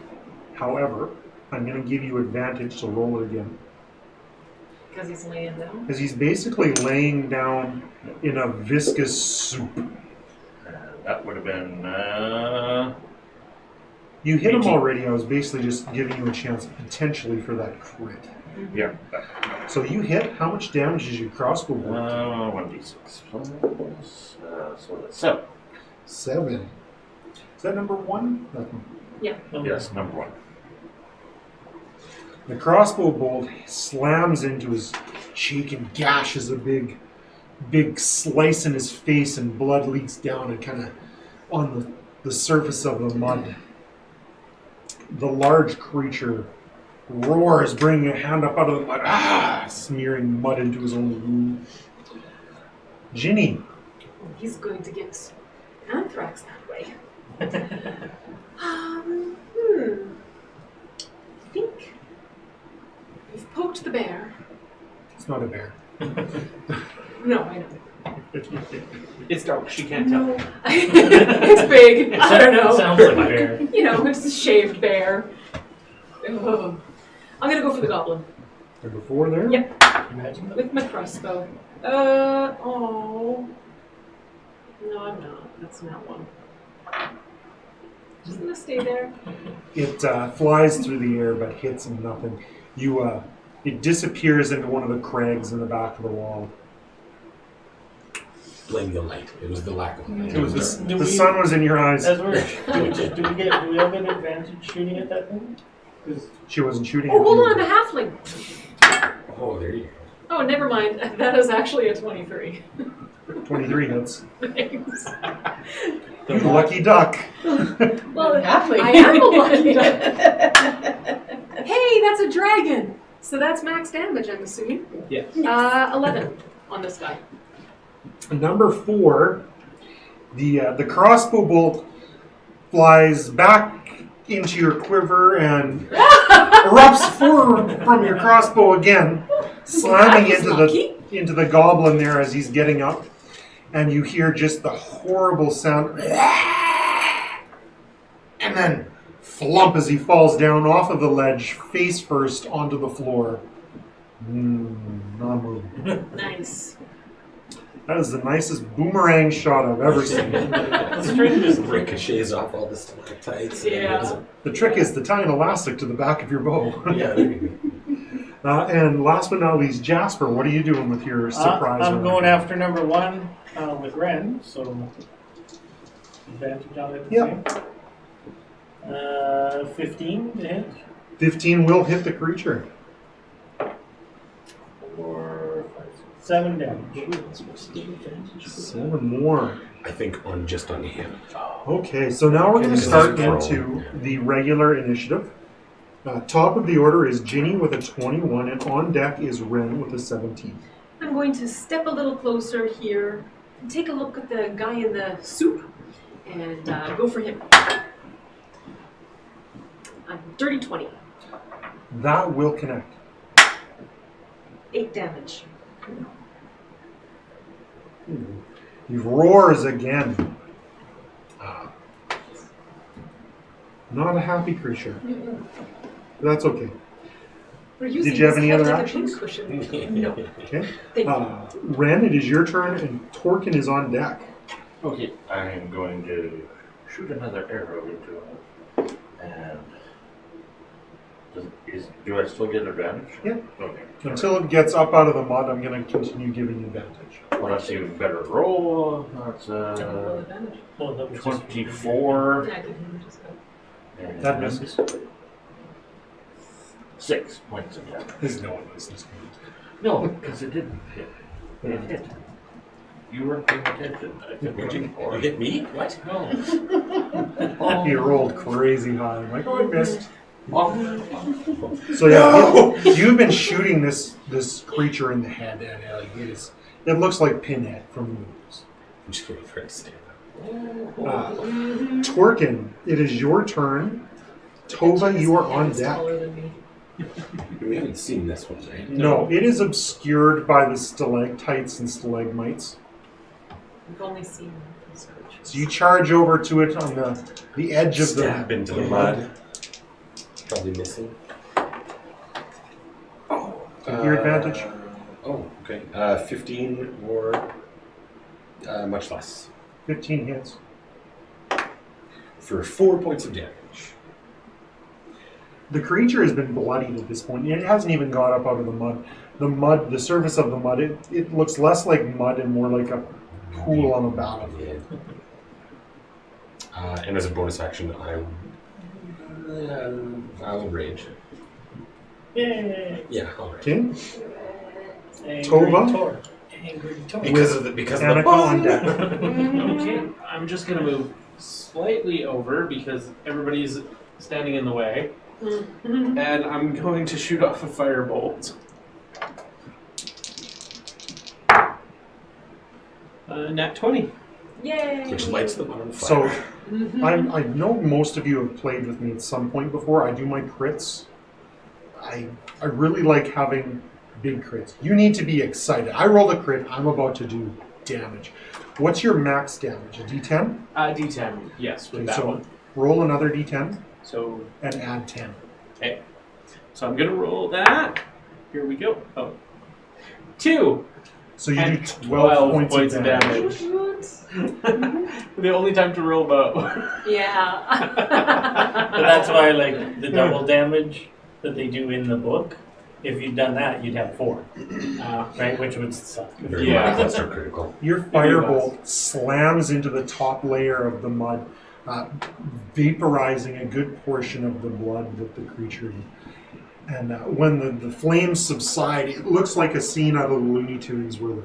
However, I'm going to give you advantage to roll it again. Because he's laying down? Because he's basically laying down in a viscous soup. That would have been You hit him 18. already. I was basically just giving you a chance potentially for that crit. yeah. So you hit. How much damage is your crossbow bolt? 1d6. So that's 7. 7. Is that number 1? Nothing. Yes, number 1. The crossbow bolt slams into his cheek and gashes a big slice in his face, and blood leaks down and kind of on the surface of the mud. The large creature roars, bringing a hand up out of the mud, smearing mud into his own wound. Ginny. He's going to get anthrax that way. I think you've poked the bear. It's not a bear. No, I know. It's dark. She can't tell. No. It's big. I don't know. Sounds like a bear. You know, it's a shaved bear. Ugh. I'm gonna go for the goblin. Number 4 there? Yep. Imagine that. With my crossbow. Oh. No, I'm not. That's not one. Just gonna stay there. It flies through the air but hits him nothing. It disappears into one of the crags in the back of the wall. Blame the light. It was the lack of light. It was dark. the sun was in your eyes. As we're, do we have an advantage shooting at that thing? 'Cause She wasn't shooting Oh, at hold you. on, I'm a halfling. Oh, there you go. Oh, never mind. That is actually a 23. 23 hits. Thanks. You lucky duck. Well, Halfling. I am a lucky duck. Hey, that's a dragon. So that's max damage, I'm assuming. Yeah. 11 on this guy. Number 4, the crossbow bolt flies back into your quiver and erupts forward from your crossbow again, slamming That was into the goblin there as he's getting up, and you hear just the horrible sound, and then flump as he falls down off of the ledge, face first onto the floor. Not moving. Nice. That is the nicest boomerang shot I've ever seen. let's try to just Ricochets off all the stalactites. Yeah. The trick is to tie an elastic to the back of your bow. Yeah, there you go. And last but not least, Jasper, what are you doing with your surprise? I'm round? going after number 1 with Ren. So Advantage on it. Yeah. 15 to hit. 15 will hit the creature. 4, 5, 6, 7 damage. 7 more. I think on him. Okay, so now we're going to Because start he's prone. into the regular initiative. Top of the order is Ginny with a 21, and on deck is Ren with a 17. I'm going to step a little closer here and take a look at the guy in the soup and go for him. Dirty 20. That will connect. 8 damage. He roars again. Not a happy creature. That's okay. We're using Did you have his any head other as a actions? pincushion. No. Okay. Thank you. Ren, it is your turn, and Torkin is on deck. Okay, I'm going to shoot another arrow into him. And do I still get advantage? Yeah. Okay. Until it gets up out of the mud, I'm going to continue giving you advantage. Well, that's even better roll. That's Roll advantage. Well, that was just- 24. Yeah, I can just go. And That misses. 6 points of damage. There's no one misses. No, because it didn't hit. It hit. You weren't paying attention. I think You hit me? What? No. He rolled crazy high. I'm like, oh, I missed. Oh. So yeah, you've been shooting this creature in the head, and it looks like Pinhead from the movies. I'm just waiting for it to stand up. Twerkin, it is your turn. Tova, you are on He's deck. taller than me. We haven't seen this one, right? No, it is obscured by the stalactites and stalagmites. We've only seen these creatures. So you charge over to it on the edge of Stab the into the mud. Probably missing. Take your advantage. Oh, okay. 15 or much less. 15 hits. For 4 points of damage. The creature has been bloodied at this point. It hasn't even got up out of the mud. The surface of the mud, it looks less like mud and more like a pool on a battlefield. Yeah. And as a bonus action, I'll rage. Yay! Yeah, I'll rage. Okay? Angry Tova? Tor. Angry Tor. Because of the Annika on deck. Okay, I'm just gonna move slightly over because everybody's standing in the way, and I'm going to shoot off a firebolt. Nat 20. Yay! Which lights them on So fire. I know most of you have played with me at some point before. I do my crits. I really like having big crits. You need to be excited. I rolled a crit. I'm about to do damage. What's your max damage? A D10? D10, yes, with Okay, that so one. roll another D10 So, and add 10. okay. So I'm gonna roll that. Here we go. Oh. 2! So you And do 12 points of damage. The only time to roll bow. Yeah. But that's why, like, the double damage that they do in the book, if you'd done that, you'd have 4. Right? Which would suck. Very Yeah. cluster critical. Your firebolt slams into the top layer of the mud, vaporizing a good portion of the blood that the creature. And when the flames subside, it looks like a scene out of the Looney Tunes where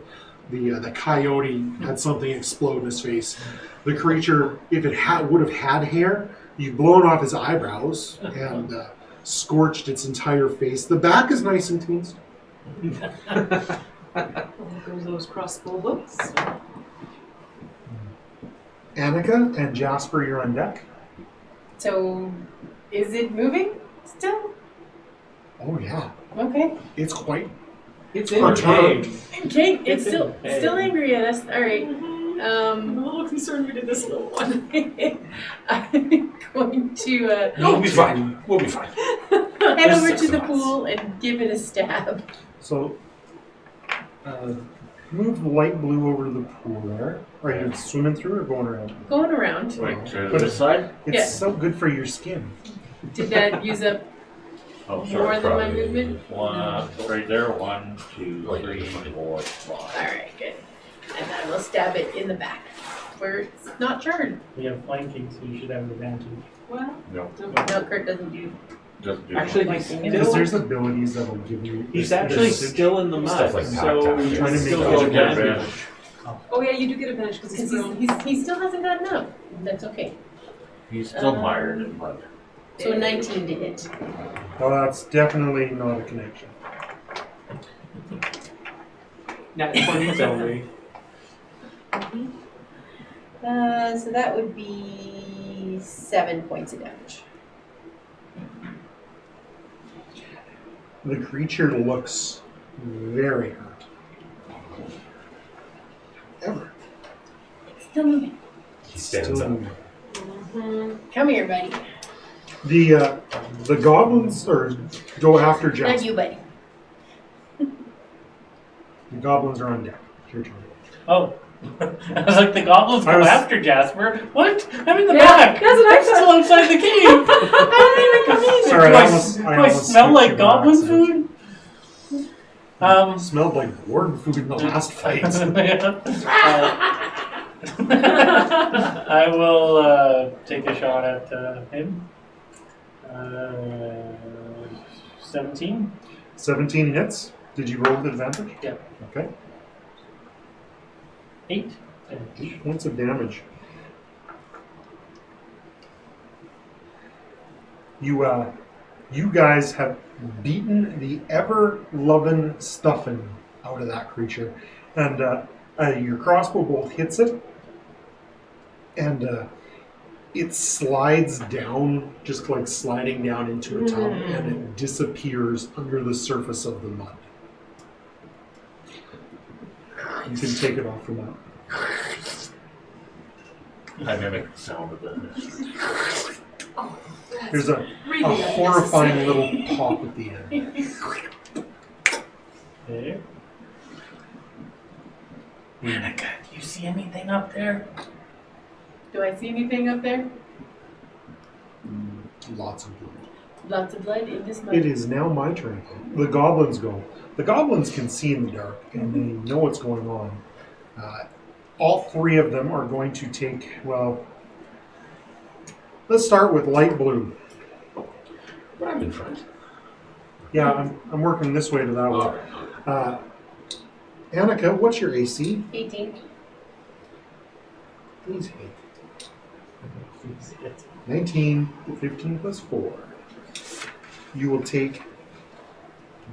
the coyote had something explode in his face. The creature, if it would have had hair, you've blown off his eyebrows and scorched its entire face. The back is nice and clean. There goes those crossbow books. Annika and Jasper, you're on deck. So, is it moving still? Oh yeah, Okay. it's quite. It's Perturbed. Okay, it's It's still in- still angry at us. All right. I'm a little concerned we did this little one. I'm going to We'll be fine. We'll be fine. head over There's to the 6 of us. pool and give it a stab. So, move the light blue over to the pool there. Are you swimming through or going around? Going around. Wait, to But this side? It's Yeah. so good for your skin. Did that use up Oh, more sorry. than my probably. movement? One, right there. 1, 2, Wait, 3, fine. 4, 5. Alright, good. And I will stab it in the back. where it's not charred. We have flanking, so you should have an advantage. Well, No, No, Kurt doesn't do. just do Actually, it. he's Because still, there's abilities that'll give you. he's actually advantage. still in the mud, Stuff like so packed he's Trying to make still it got get advantage. advantage. oh yeah, you do get advantage because he's Because prone. he still hasn't gotten up. That's okay. He's still Um, mired in mud. So a 19 to hit. Well, that's definitely not a connection. Nat 20s only. So that would be 7 points of damage. The creature looks very hurt. Ever. It's still moving. He stands Still up. moving. Come here, buddy. The goblins go after Not Jasper. you, buddy. The goblins are on deck. It's your turn. Oh. I was like, the goblins I go was- after Jasper. What? I'm in the Yeah, back. that's what I I'm still outside the cave. I didn't even come in. Sorry, do I I, almost- do I I almost smell skipped like you goblin by accident. food? It smelled like dwarven food in the last fight. I will take a shot at him. 17. 17 hits. Did you roll with advantage? Yeah. Okay. 8. 8 points of damage. You guys have beaten the ever-loving stuffing out of that creature. And your crossbow bolt hits it. And it slides down, just like sliding down into a tub, and it disappears under the surface of the mud. You can take it off from that. I mimic the sound of the. There's a Really horrifying little pop at the end. Okay. Annika, do you see anything up there? Do I see anything up there? Lots of blood. Lots of blood in this mud. It is now my turn. The goblins go. The goblins can see in the dark, and they know what's going on. All three of them are going to take, well, let's start with light blue. But I'm in front. Yeah, I'm working this way to that way. Annika, what's your AC? 18. Please hit. 19, 15 plus 4. You will take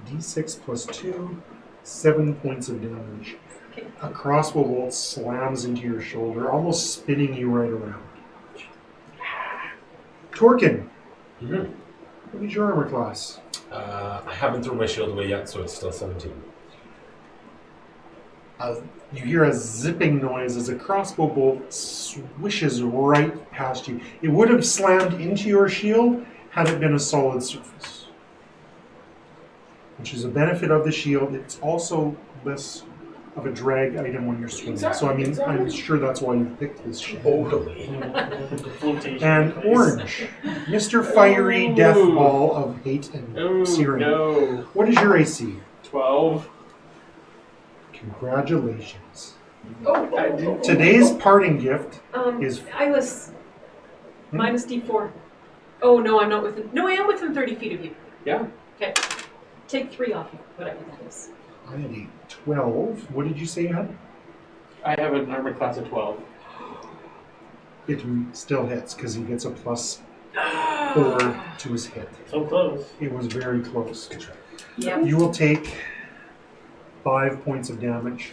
d6 plus 2, 7 points of damage. Okay. A crossbow bolt slams into your shoulder, almost spinning you right around. Torkin, Mm-hmm. what is your armor class? I haven't thrown my shield away yet, so it's still 17. You hear a zipping noise as a crossbow bolt swishes right past you. It would have slammed into your shield had it been a solid surface, which is a benefit of the shield. It's also less of a drag item when you're swinging. So I mean, I'm sure that's why you picked this shield. Totally. Flotation. And orange, Mr. Fiery Death Ball of Hate and Oh, Searing. no. What is your AC? 12. Congratulations. I didn't. Today's parting gift is Eyeless. Minus D4. Oh no, I'm not within. No, I am within 30 feet of you. Yeah. Okay. Take 3 off you, whatever that is. I had a 12. What did you say you had? I have an armor class of 12. It still hits because he gets a plus 4 to his hit. So close. It was very close. Yeah. You will take 5 points of damage.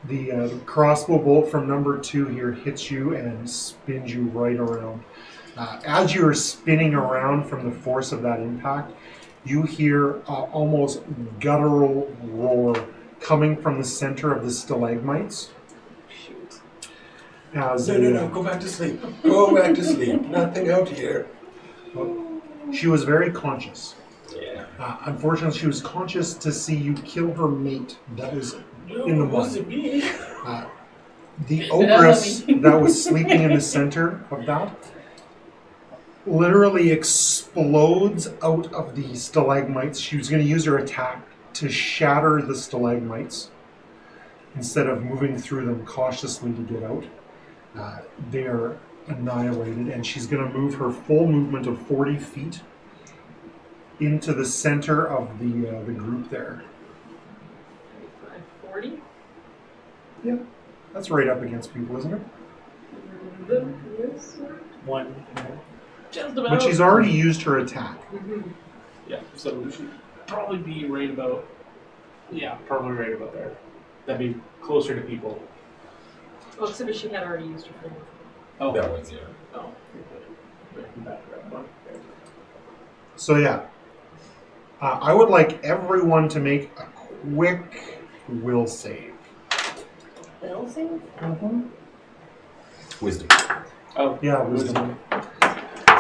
The crossbow bolt from number 2 here hits you and spins you right around. As you're spinning around from the force of that impact, you hear almost guttural roar coming from the center of the stalagmites. Shoot. As Go back to sleep. Go back to sleep. Nothing out here. she was very conscious. Yeah. Unfortunately, she was conscious to see you kill her mate that was in the mud. The ogress that was sleeping in the center of that literally explodes out of the stalagmites. She was going to use her attack to shatter the stalagmites instead of moving through them cautiously to get out. They are annihilated, and she's going to move her full movement of 40 feet into the center of the group there. 40? Yeah, that's right up against people, isn't it? One. Just about. But she's already used her attack. Yeah, so we should probably be right about. Yeah, probably right about there. That'd be closer to people. Oh, except she had already used her full. Oh, That was, yeah. Oh. Back around one. Okay. So yeah, I would like everyone to make a quick will save. Balancing? Wisdom. Oh, Yeah, wisdom.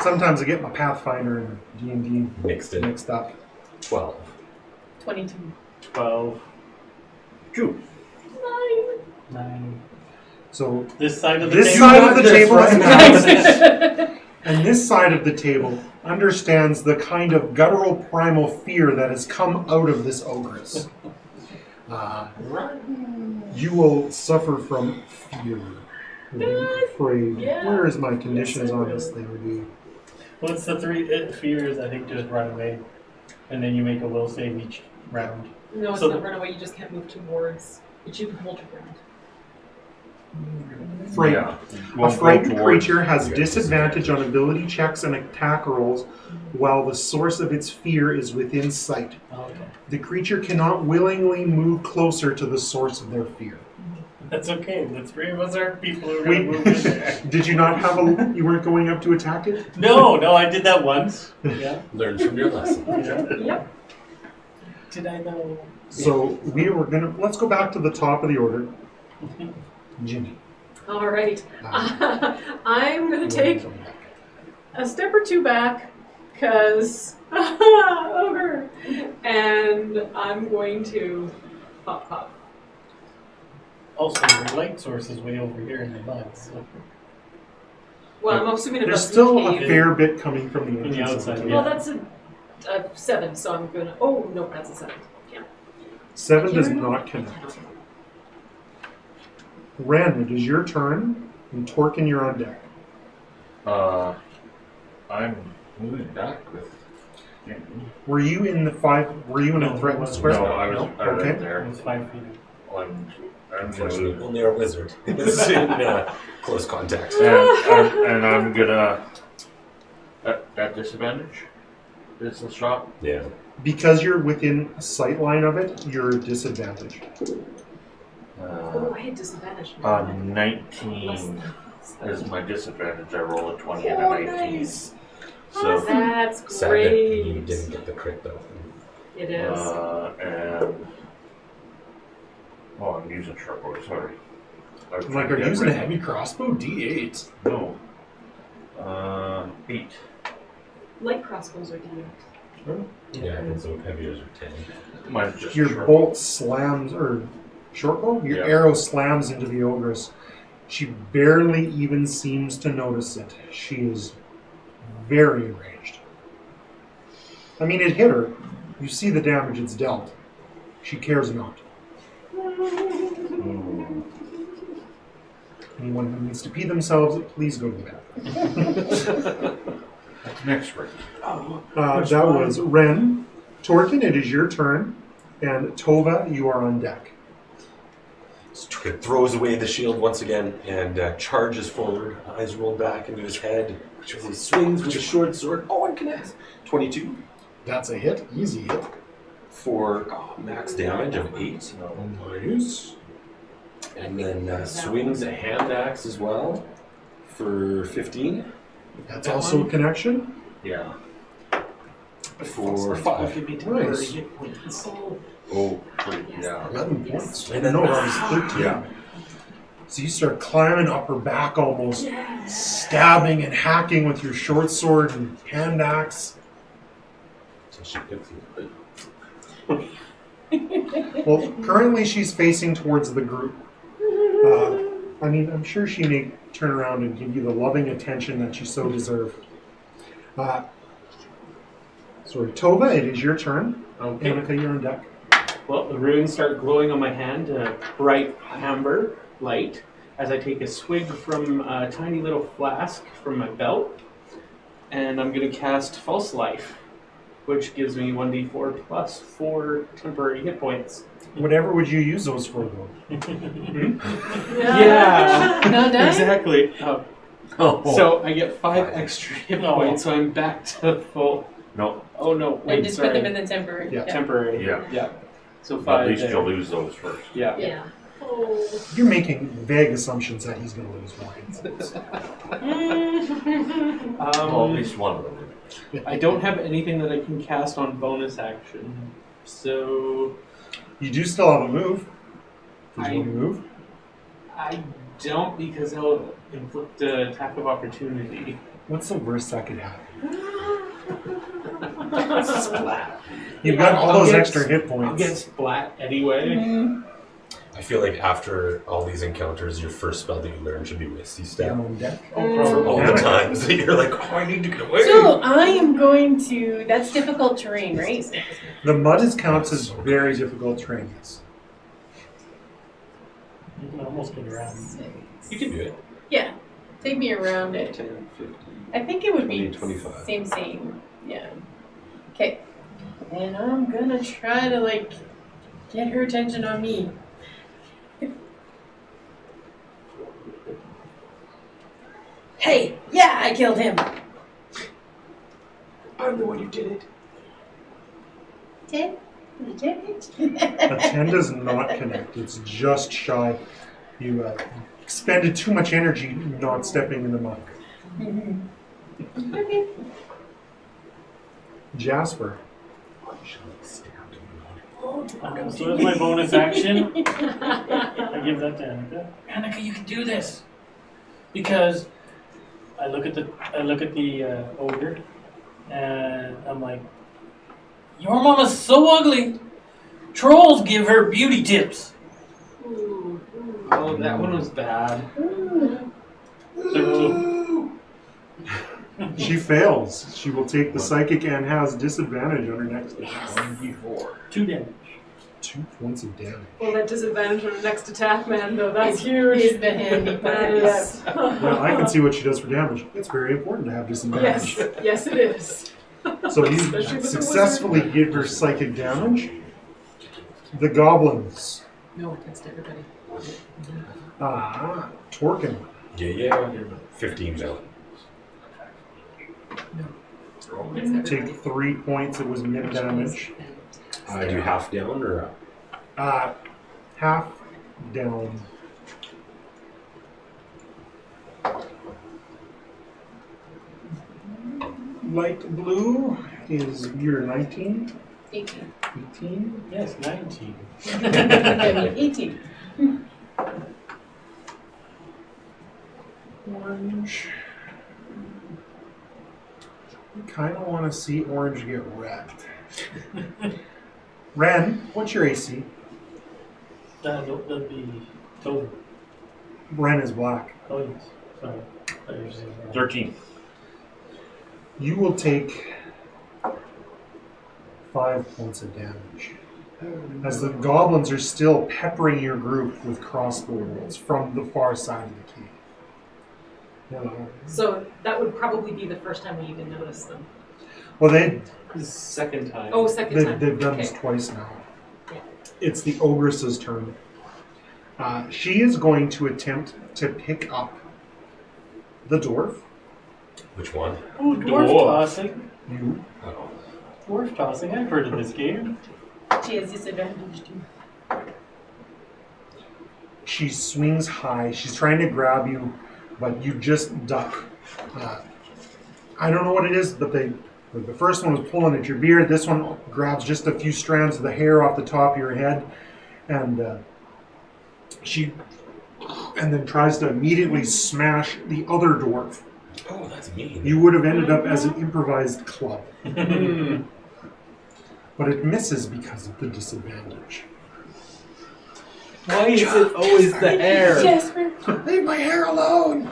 Sometimes I get my Pathfinder and D&D Mixed in. mixed up. 12. 22. 12. 2. 9. So This side of the this table. side of the table is Nice. and this side of the table understands the kind of guttural primal fear that has come out of this ogress. You will suffer from fear. Afraid. Yeah. Where is my conditions Yes, I on will. this thing, dude? What's the three fears? I think just run away, and then you make a will save each round. No, it's So- not run away. You just can't move towards. But you can hold your ground. Fright. Yeah. A frightened towards- creature has Yeah, disadvantage on ability checks and attack rolls while the source of its fear is within sight. Okay. The creature cannot willingly move closer to the source of their fear. That's okay. The three of us are people who are Wait. going to move in there. Did you not have you weren't going up to attack it? No, I did that once. Yeah. Learn from your lesson. Yep. Did I know? So let's go back to the top of the order. Ginny. All right. Uh, I'm going to take a step or two back because ogre, and I'm going to pop. Also, your light source is way over here in the mud. So. Well, I'm assuming it There's doesn't still a cave. fair bit coming from the From the entrance of outside, the Well, cave. that's a 7, so I'm gonna. Oh no, that's a 7. Yeah. 7 does not connect. Ren, it is your turn, and Torkin, you're on deck. I'm moving back with. Were you in the Were you in No, a threatened no, square? I was right Okay. there. It's 5 feet. I'm gonna Unfortunately, move. only our wizard is in close contact. And I'm gonna. At disadvantage? Is the shot? Yeah. Because you're within a sight line of it, you're disadvantaged. Oh, I had disadvantage. 19 is my disadvantage. I roll a 20 and a Oh, 19. nice. So, That's Sad that you great. didn't get the crit though. It is. and. Oh, I'm using sharp bow, sorry. I was I'm trying like, to are you get using a rid- heavy crossbow? D8. No. 8. Light crossbows are D8. Yeah, I think so. Heaviers are 10. Mine's just Your short bolt slams, or short bow? Your Yeah. arrow slams into the ogress. She barely even seems to notice it. She is very enraged. I mean, it hit her. You see the damage it's dealt. She cares not. bow. Anyone who needs to pee themselves, please go to bed. That's next week. That was Ren. Torkin, it is your turn. And Tova, you are on deck. It throws away the shield once again and charges forward, eyes roll back into his head. He swings with a short sword. Oh, and connects. 22 That's a hit. Easy hit. for max damage of 8. Nice. And then swings a hand axe as well for 15. That's also a connection. Yeah. For 5. Nice. Oh, yeah. 11 points. And then- No, that was 13. Yeah. So you start climbing up her back almost, stabbing and hacking with your short sword and hand axe. So she gets it. Well, currently she's facing towards the group. I mean, I'm sure she may turn around and give you the loving attention that you so deserve. Sorry, Tova, it is your turn. Okay. Annika, you're on deck. Well, the runes start glowing on my hand, bright amber light, as I take a swig from a tiny little flask from my belt, and I'm going to cast False Life, which gives me 1d4 plus 4 temporary hit points. Whatever would you use those for, though? Yeah, No die? exactly. Oh. So I get 5 extra hit points, so I'm back to full. No, Oh no, And wait, just sorry. put them in the temporary. Yeah. Temporary. Yeah. So at 5 least there. you'll lose those first. Yeah. Yeah. Oh. You're making vague assumptions that he's going to lose one. Well, at least one of them. I don't have anything that I can cast on bonus action, so You do still have a move. There's I- one move. I don't because I'll inflict an attack of opportunity. What's the worst that could happen? Splat. You've got all I'll those get- extra hit I'll get points. splat anyway. Mm, I feel like after all these encounters, your first spell that you learn should be Misty Step. Down on deck. For all the times that you're like, oh, I need to get away. So I am going to. That's difficult terrain, right? The mud is counts as very difficult terrain. Yes. You can almost get around. You can do it. Yeah. Take me around it. 10, 15. I think it would be 20, 25. same. Yeah. Okay. And I'm gonna try to like get her attention on me. Hey, yeah, I killed him. I'm the one who did it. Did? You did it? A 10 does not connect. It's just shy. You expended too much energy not stepping in the mud. Okay. Jasper. So as my bonus action, I give that to Annika. Annika, you can do this, because I look at the ogre, and I'm like, your mama's so ugly. Trolls give her beauty tips. Ooh, ooh. Oh, that one was bad. 13. She fails. She will take the psychic and has disadvantage on her next attack. 1d4. 2 damage. 2 points of damage. Well, that disadvantage on the next attack, man, though, that's Is huge. the handy That part. is. Now I can see what she does for damage. It's very important to have disadvantage. Yes, yes, it is. So you Especially with the successfully give her psychic damage. The goblins. No, it's to everybody. Torkin. Yeah. 15 now. Take 3 points. It was mid damage. I do half down or up? Half down. Light blue is your 19. 18. 18. Yes, 19. I mean, 18. Orange. I kind of want to see orange get wrecked. Ren, what's your AC? That'd be Toby. Ren is black. Oh, yes. Sorry. I thought you were saying that. 13. You will take 5 points of damage. As the goblins are still peppering your group with crossbow bolts from the far side of the cave. So that would probably be the first time we even noticed them. Well, they Second time. Oh, second time. they've done this Okay. twice now. Yeah. It's the ogress's turn. She is going to attempt to pick up the dwarf. Which one? Oh, dwarf tossing. You. Oh. Dwarf tossing. I've heard of this game. She has disadvantage too. She swings high. She's trying to grab you, but you just duck. I don't know what it is, but the first one was pulling at your beard. This one grabs just a few strands of the hair off the top of your head, and then tries to immediately smash the other dwarf. Oh, that's mean. You would have ended up as an improvised club, Hmm. but it misses because of the disadvantage. Why is it always the hair? Jasper. Leave my hair alone!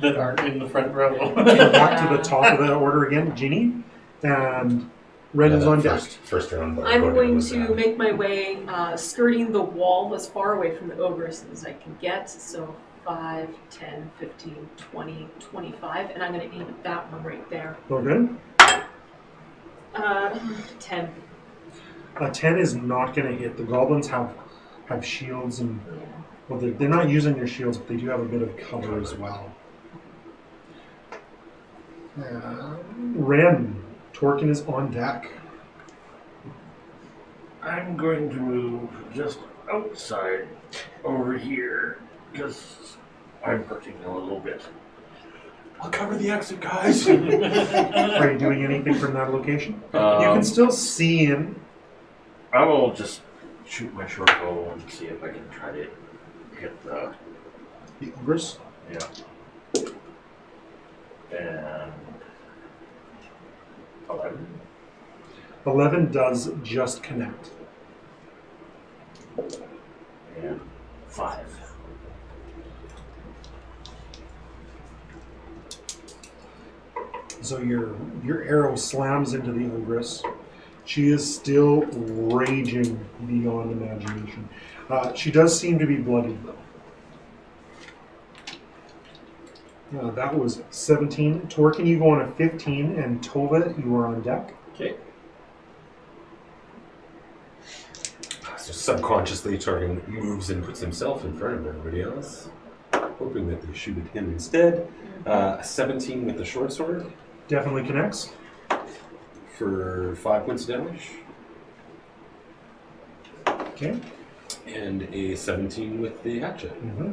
That aren't in the front row. We're back to the top of the order again, Ginny, and Ren is on deck. First round. I'm going was, to make my way, skirting the wall as far away from the ogress as I can get. So 5, 10, 15, 20, 25, and I'm going to aim at that one right there. Okay. 10. A 10 is not going to hit. The goblins have shields, and Yeah. well, they're not using their shields, but they do have a bit of cover as well. Ren, Torkin is on deck. I'm going to move just outside over here because I'm hurting a little bit. I'll cover the exit, guys. Are you doing anything from that location? You can still see in. I will just shoot my short bow and see if I can try to hit the Ogress. and 11. 11 does just connect. And 5. So your arrow slams into the ogress. She is still raging beyond imagination. She does seem to be bloodied, though. That was 17. Torkin, you go on a 15, and Tova, you are on deck. Okay. So subconsciously, Tarkin moves and puts himself in front of everybody else, hoping that they shoot at him instead. 17 with the short sword Definitely connects. for 5 points of damage, Okay. and a 17 with the hatchet Mm-hmm.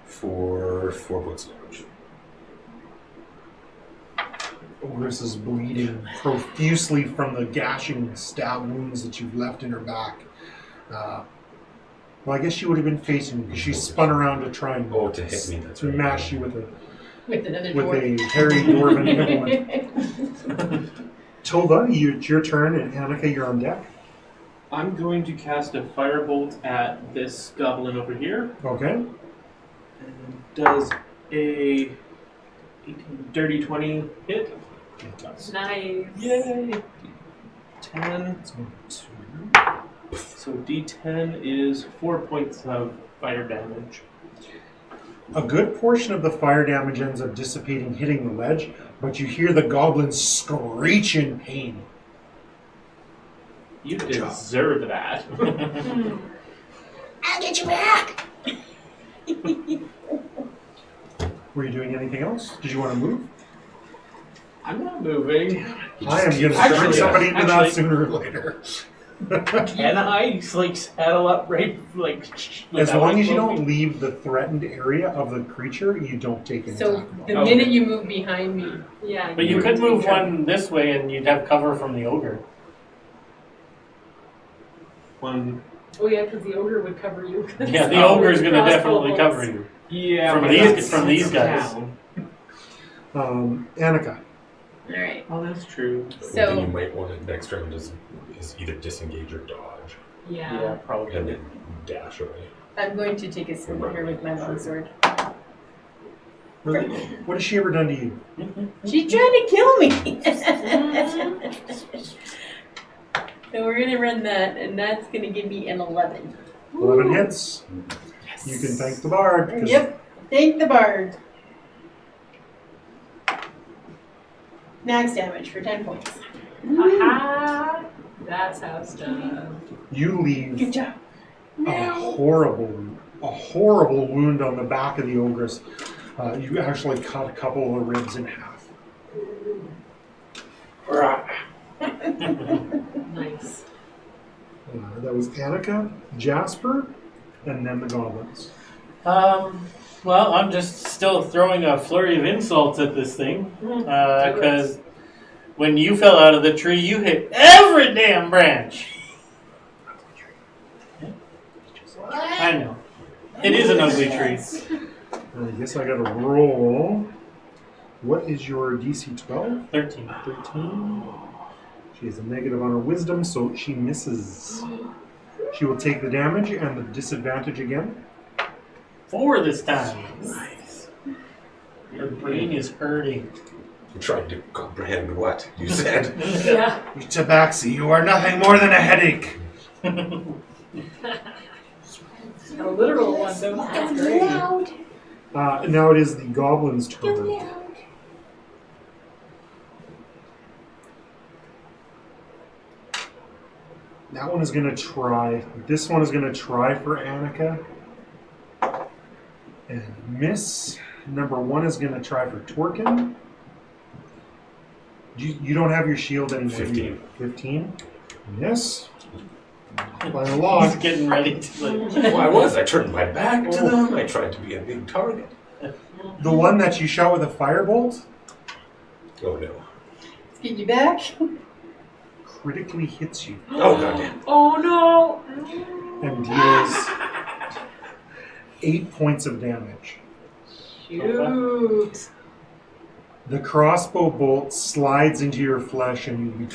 for 4 points of damage. Ogress is bleeding profusely from the gashing stab wounds that you've left in her back. Well, I guess she would have been facing you because she spun around to try and Oh, to hit me, that's right. smash you with Another a dwarf. hairy dwarven implement. Tova, it's your turn, and Annika, you're on deck. I'm going to cast a firebolt at this goblin over here. Okay. And does a 18, dirty 20 hit? It does. Nice. Yay! 10. So D10 is 4 points of fire damage. A good portion of the fire damage ends up dissipating, hitting the ledge, but you hear the goblin screech in pain. You Good job. deserve that. I'll get you back. Were you doing anything else? Did you want to move? I'm not moving. I am going to Actually, turn somebody into that actually- sooner or later. Can I like saddle up right like? As without long as you moving? don't leave the threatened area of the creature, you don't take an So attack. the Okay. minute you move behind me, Yeah. But you could move one this way and you'd have cover from the ogre. One. Oh yeah, because the ogre would cover you. Yeah, the ogre's going to definitely cover you. Yeah, From but these- that's- from these that's guys. down. Annika. all right. Oh, that's true. Then you So might want to next round is either disengage or dodge, Yeah. Yeah, probably. and then dash away. I'm going to take a swing here with my longsword. Really? What has she ever done to you? She's trying to kill me. So we're gonna run that, and that's gonna give me an 11. 11 hits. You can thank the bard. 'cause Yep. Thank the bard. Max damage for 10 points. Aha! That's how it's done. You leave Good job. a horrible wound on the back of the ogress. You actually cut a couple of the ribs in half. Nice. That was Annika, Jasper, and then the goblins. Well, I'm just still throwing a flurry of insults at this thing. Because when you fell out of the tree, you hit every damn branch. I know. It is an ugly tree. I guess I gotta roll. What is your DC 12? 13. 13. She has a negative on her wisdom, so she misses. She will take the damage and the disadvantage again. 4 this time. Nice. Her brain is hurting. I'm trying to comprehend what you said. Yeah. You tabaxi, you are nothing more than a headache. A literal one, though. That's great. Now it is the goblin's turn. That one is going to try. This one is going to try for Annika. And miss. Number 1 is going to try for Torkin. You don't have your shield anymore. 15. 15. Miss. By a He's lot. getting ready to like. Well, I turned my back to them. I tried to be a big target. The one that you shot with a firebolt Oh no. Let's get you back. critically hits you Oh goddamn. Oh no! and deals 8 points of damage. Shoot. The crossbow bolt slides into your flesh and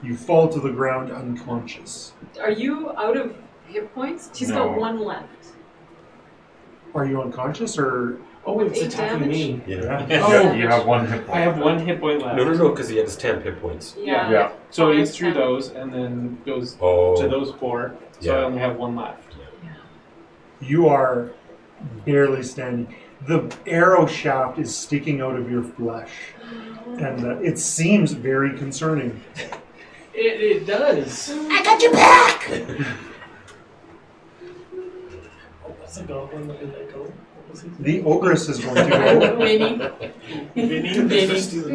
you fall to the ground unconscious. Are you out of hit points? She's No. got 1 left. Are you unconscious or? Oh, it's 8 attacking damage? me. Yeah. Oh. You have 1 hit point. I have 1 hit point left. No, because he had his 10 hit points. Yeah. Yeah. So he Five, eats through 10. those and then goes Oh. to those 4. So I Yeah. only have 1 left. You are barely standing. The arrow shaft is sticking out of your flesh, and it seems very concerning. It does. I got your back! What's the goblin that did that go? What was he? The ogress is going to go. Vinny.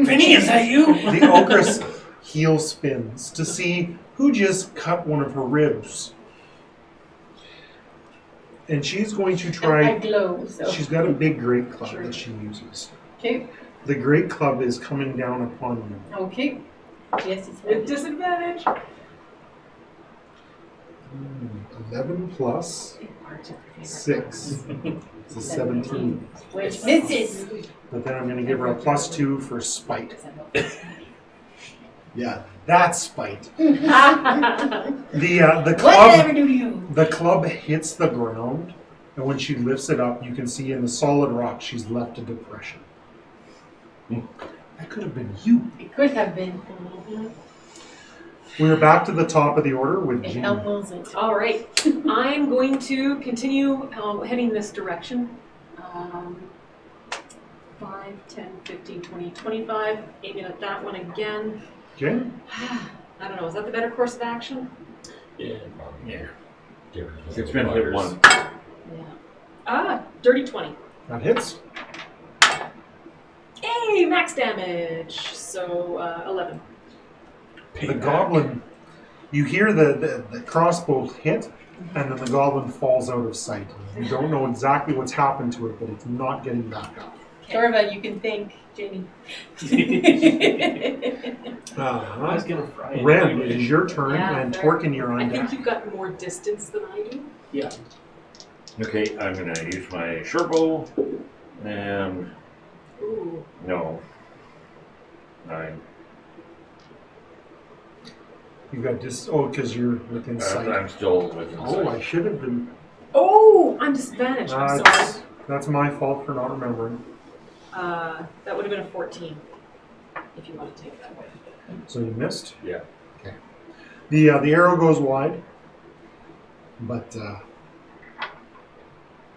Vinny, is that you? The ogress heel spins to see who just cut one of her ribs. And she's going to I try. glow, so. She's got a big great club that she uses. Okay. The great club is coming down upon you. Okay. Yes, it's With ready. disadvantage. 11 plus 6 is a 17. Which misses. But then I'm going to give her a +2 for spite. Yeah, that's spite. The What did I club. ever do to you? The club hits the ground, and when she lifts it up, you can see in the solid rock she's left a depression. That could have been you. It could have been. We're back to the top of the order with It Jean. elbows it. All right. I'm going to continue heading this direction. 5, 10, 15, 20, 25. Aiming at that one again. Okay. I don't know. Is that the better course of action? Yeah. Yeah. Get rid of It's been the hit wires. 1. Dirty 20. That hits. Hey, max damage. So 11. The goblin, you hear the crossbow hit, and then the goblin falls out of sight. You don't know exactly what's happened to it, but it's not getting back up. Torva, you can think, Jamie. I was gonna fry it. Ren, anyway. it is your turn, Yeah, and fair. Torkin, you're I on think deck. you've got more distance than I do. Yeah. Okay, I'm gonna use my short bow, and Ooh. no, 9. You've got because you're within sight. I'm still within Oh, I sight. should have been. Oh, I'm disadvantaged. I'm sorry. That's my fault for not remembering. That would have been a 14. If you want to take it that way. So you missed. Yeah. Okay. The arrow goes wide, but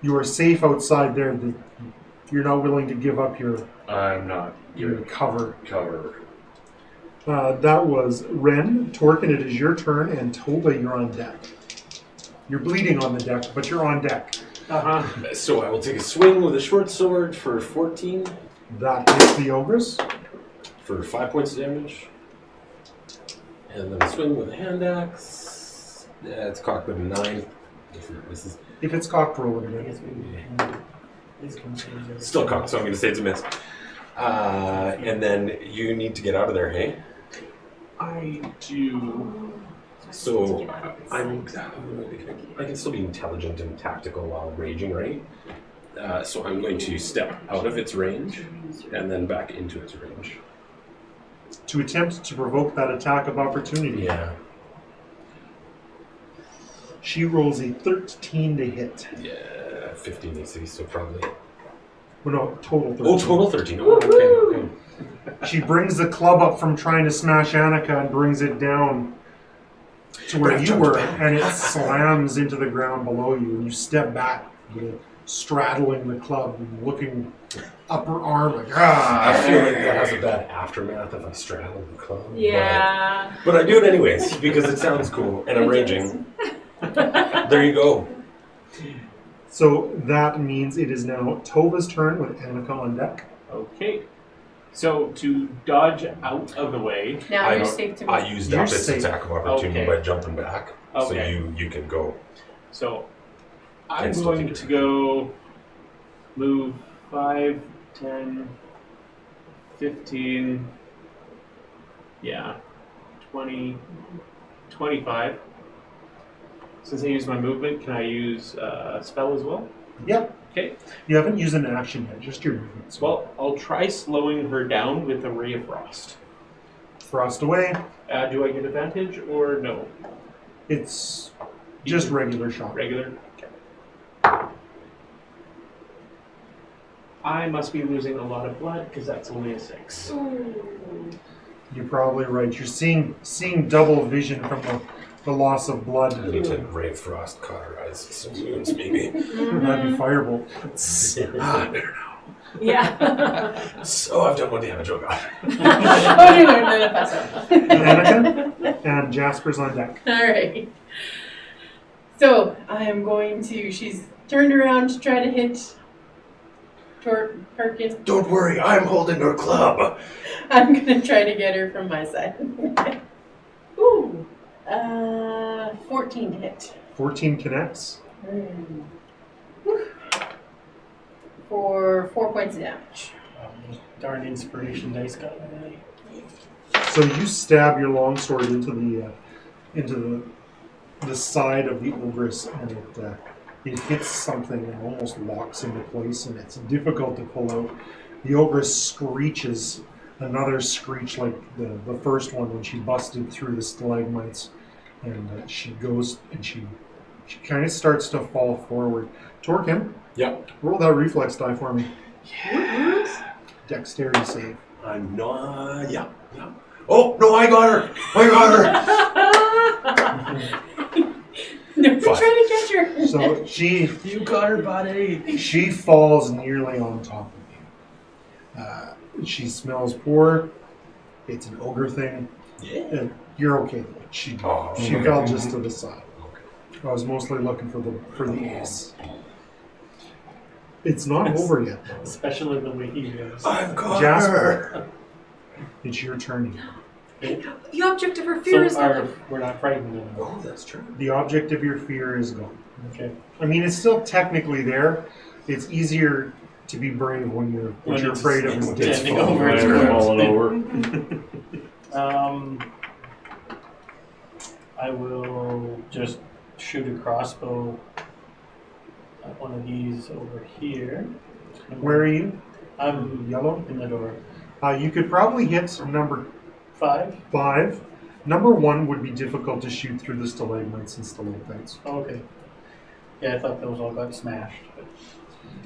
you are safe outside there. You're not willing to give up your I'm not cover. cover. That was Ren. Torkin, it is your turn, and Toba, you're on deck. You're bleeding on the deck, but you're on deck. Uh-huh. So I will take a swing with a short sword for 14 That hits the ogress. for 5 points of damage. And then a swing with a hand axe. Yeah, it's cocked with a 9. This is If it's cocked, roll it again. still cocked, so I'm going to say it's a miss. And then you need to get out of there, hey? I do. So I can still be intelligent and tactical while raging, right? So I'm going to step out of its range and then back into its range. To attempt to provoke that attack of opportunity. Yeah. She rolls a 13 to hit. Yeah, 15 AC, so probably. Well, no, total 13. Oh, total 13. Oh, okay. She brings the club up from trying to smash Annika and brings it down to where you were, and it slams into the ground below you, and you step back, straddling the club and looking upper arm like, I feel like that has a bad aftermath if I straddle the club. Yeah. But I do it anyways because it sounds cool and I'm raging. There you go. So that means it is now Tova's turn with Annika on deck. Okay. So to dodge out of the way. Now you're safe to move. I used You're up its safe. attack of opportunity Okay. by jumping back. Okay. So you can go. So I'm Can going still to go move 5, 10, 15, 20, 25. Since I used my movement, can I use a spell as well? Yep. Okay. You haven't used an action yet, just your movement. So Well, I'll try slowing her down with a Ray of Frost. frost away. Do I get advantage or no? It's just regular shot. Regular? Okay. I must be losing a lot of blood because that's only a 6. You're probably right. You're seeing double vision from the loss of blood. I need to Ray of Frost cauterize some wounds, maybe. That'd be firebolt. Better now. Yeah. So I've done 1 damage, oh god. Oh, no, pass out. Annika and Jasper's on deck. Alright. So, I am going to, she's turned around to try to hit Perkins. Don't worry, I'm holding her club. I'm going to try to get her from my side. Ooh. 14 to hit. 14 connects. For 4 points of damage. Darn inspiration dice got me. So you stab your longsword into the side of the ogress, and it hits something and almost locks into place, and it's difficult to pull out. The ogress screeches another screech like the first one when she busted through the stalagmites, and she goes and she kind of starts to fall forward. Torkin, Yep. roll that reflex die for me. Yes. Dexterity save. I'm not. Yeah. Oh, no, I got her. No, we're trying to catch her. So You got her, buddy. she falls nearly on top of you. She smells poor. It's an ogre thing. Yeah. You're okay though. She fell just to the side. I was mostly looking for the ace. It's not over yet, though. Especially the way he is. I've got her. Jasper, it's your turn. The object of her fear is gone. We're not frightened anymore. Oh, that's true. The object of your fear is gone. Okay. I mean, it's still technically there. It's easier to be brave when you're afraid of his death. Bending over. It's Falling over. I will just shoot a crossbow at one of these over here. Where are you? I'm Yellow? in the door. You could probably hit number 5? 5. Number 1 would be difficult to shoot through the stalagmites and stalactites. Oh, okay. Yeah, I thought those all got smashed. But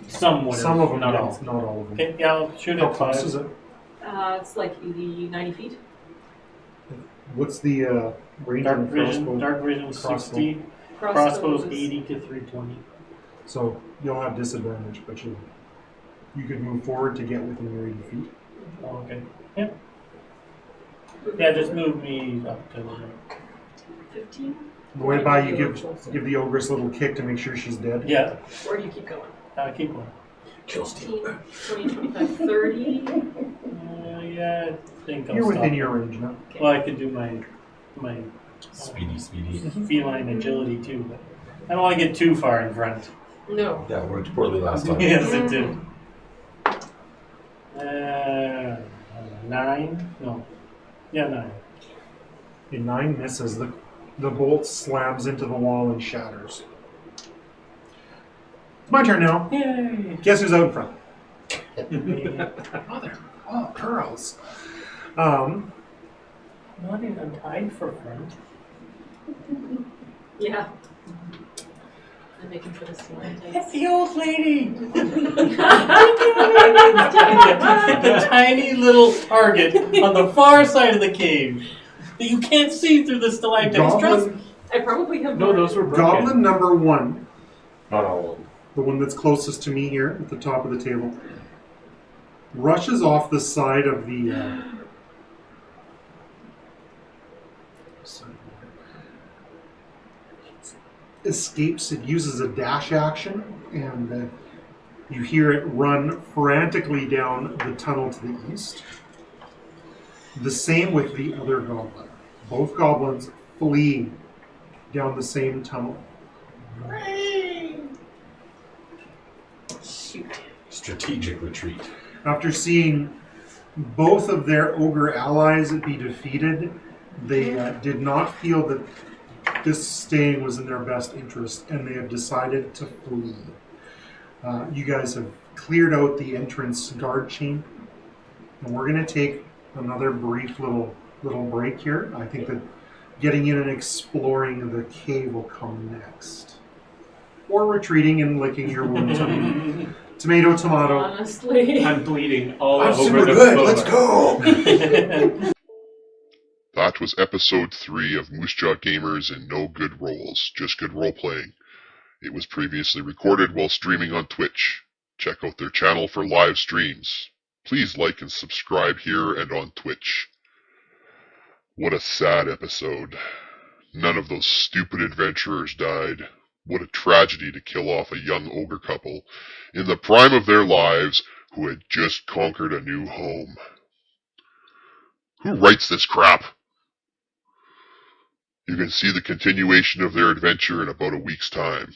some would have. Some of them, not yeah, all. not all of them. Okay, yeah, I'll shoot How at close 5. is it? It's like 80, 90 feet. What's the range on Dark vision Crossbow. 60. Crossbow's 80 to 320. So you'll have disadvantage, but you could move forward to get within your 80 feet. Oh, okay. Yeah. Yeah, just move me up to 15? On the way by, you give the ogress a little kick to make sure she's dead. yeah. Or do you keep going? Keep going. Kill Steve. 15, 20, 25, 30. Yeah, I think I'll You're within stop. your range now. Well, I could do my Speedy. feline agility too, but I don't want to get too far in front. No. That worked poorly last time. Yes, it did. 9? No. Yeah, 9. A 9 misses. The bolt slams into the wall and shatters. My turn now. Yay! Guess who's out in front? Not Mother. Oh, pearls. even tied for front. Yeah. I'm making for the It's stalactites. the old lady! The tiny little target on the far side of the cave that you can't see through the stalactites. Trust me. Goblin, I probably have No, more. those were broken. Goblin number 1, Not all of them. the one that's closest to me here at the top of the table, rushes off the side of the escapes. It uses a dash action, and you hear it run frantically down the tunnel to the east. The same with the other goblin. Both goblins flee down the same tunnel. Shoot. Strategic retreat. After seeing both of their ogre allies be defeated, they did not feel that this staying was in their best interest, and they have decided to flee. You guys have cleared out the entrance guard chain, and we're going to take another brief little break here. I think that getting in and exploring the cave will come next. Or retreating and licking your wounds. Tomato, tomato. Honestly. I'm bleeding all I'm over super the good. boat. Let's go. That was episode 3 of Moosejaw Gamers and No Good Rolls, Just Good Roleplaying. It was previously recorded while streaming on Twitch. Check out their channel for live streams. Please like and subscribe here and on Twitch. What a sad episode. None of those stupid adventurers died. What a tragedy to kill off a young ogre couple in the prime of their lives who had just conquered a new home. Who writes this crap? You can see the continuation of their adventure in about a week's time.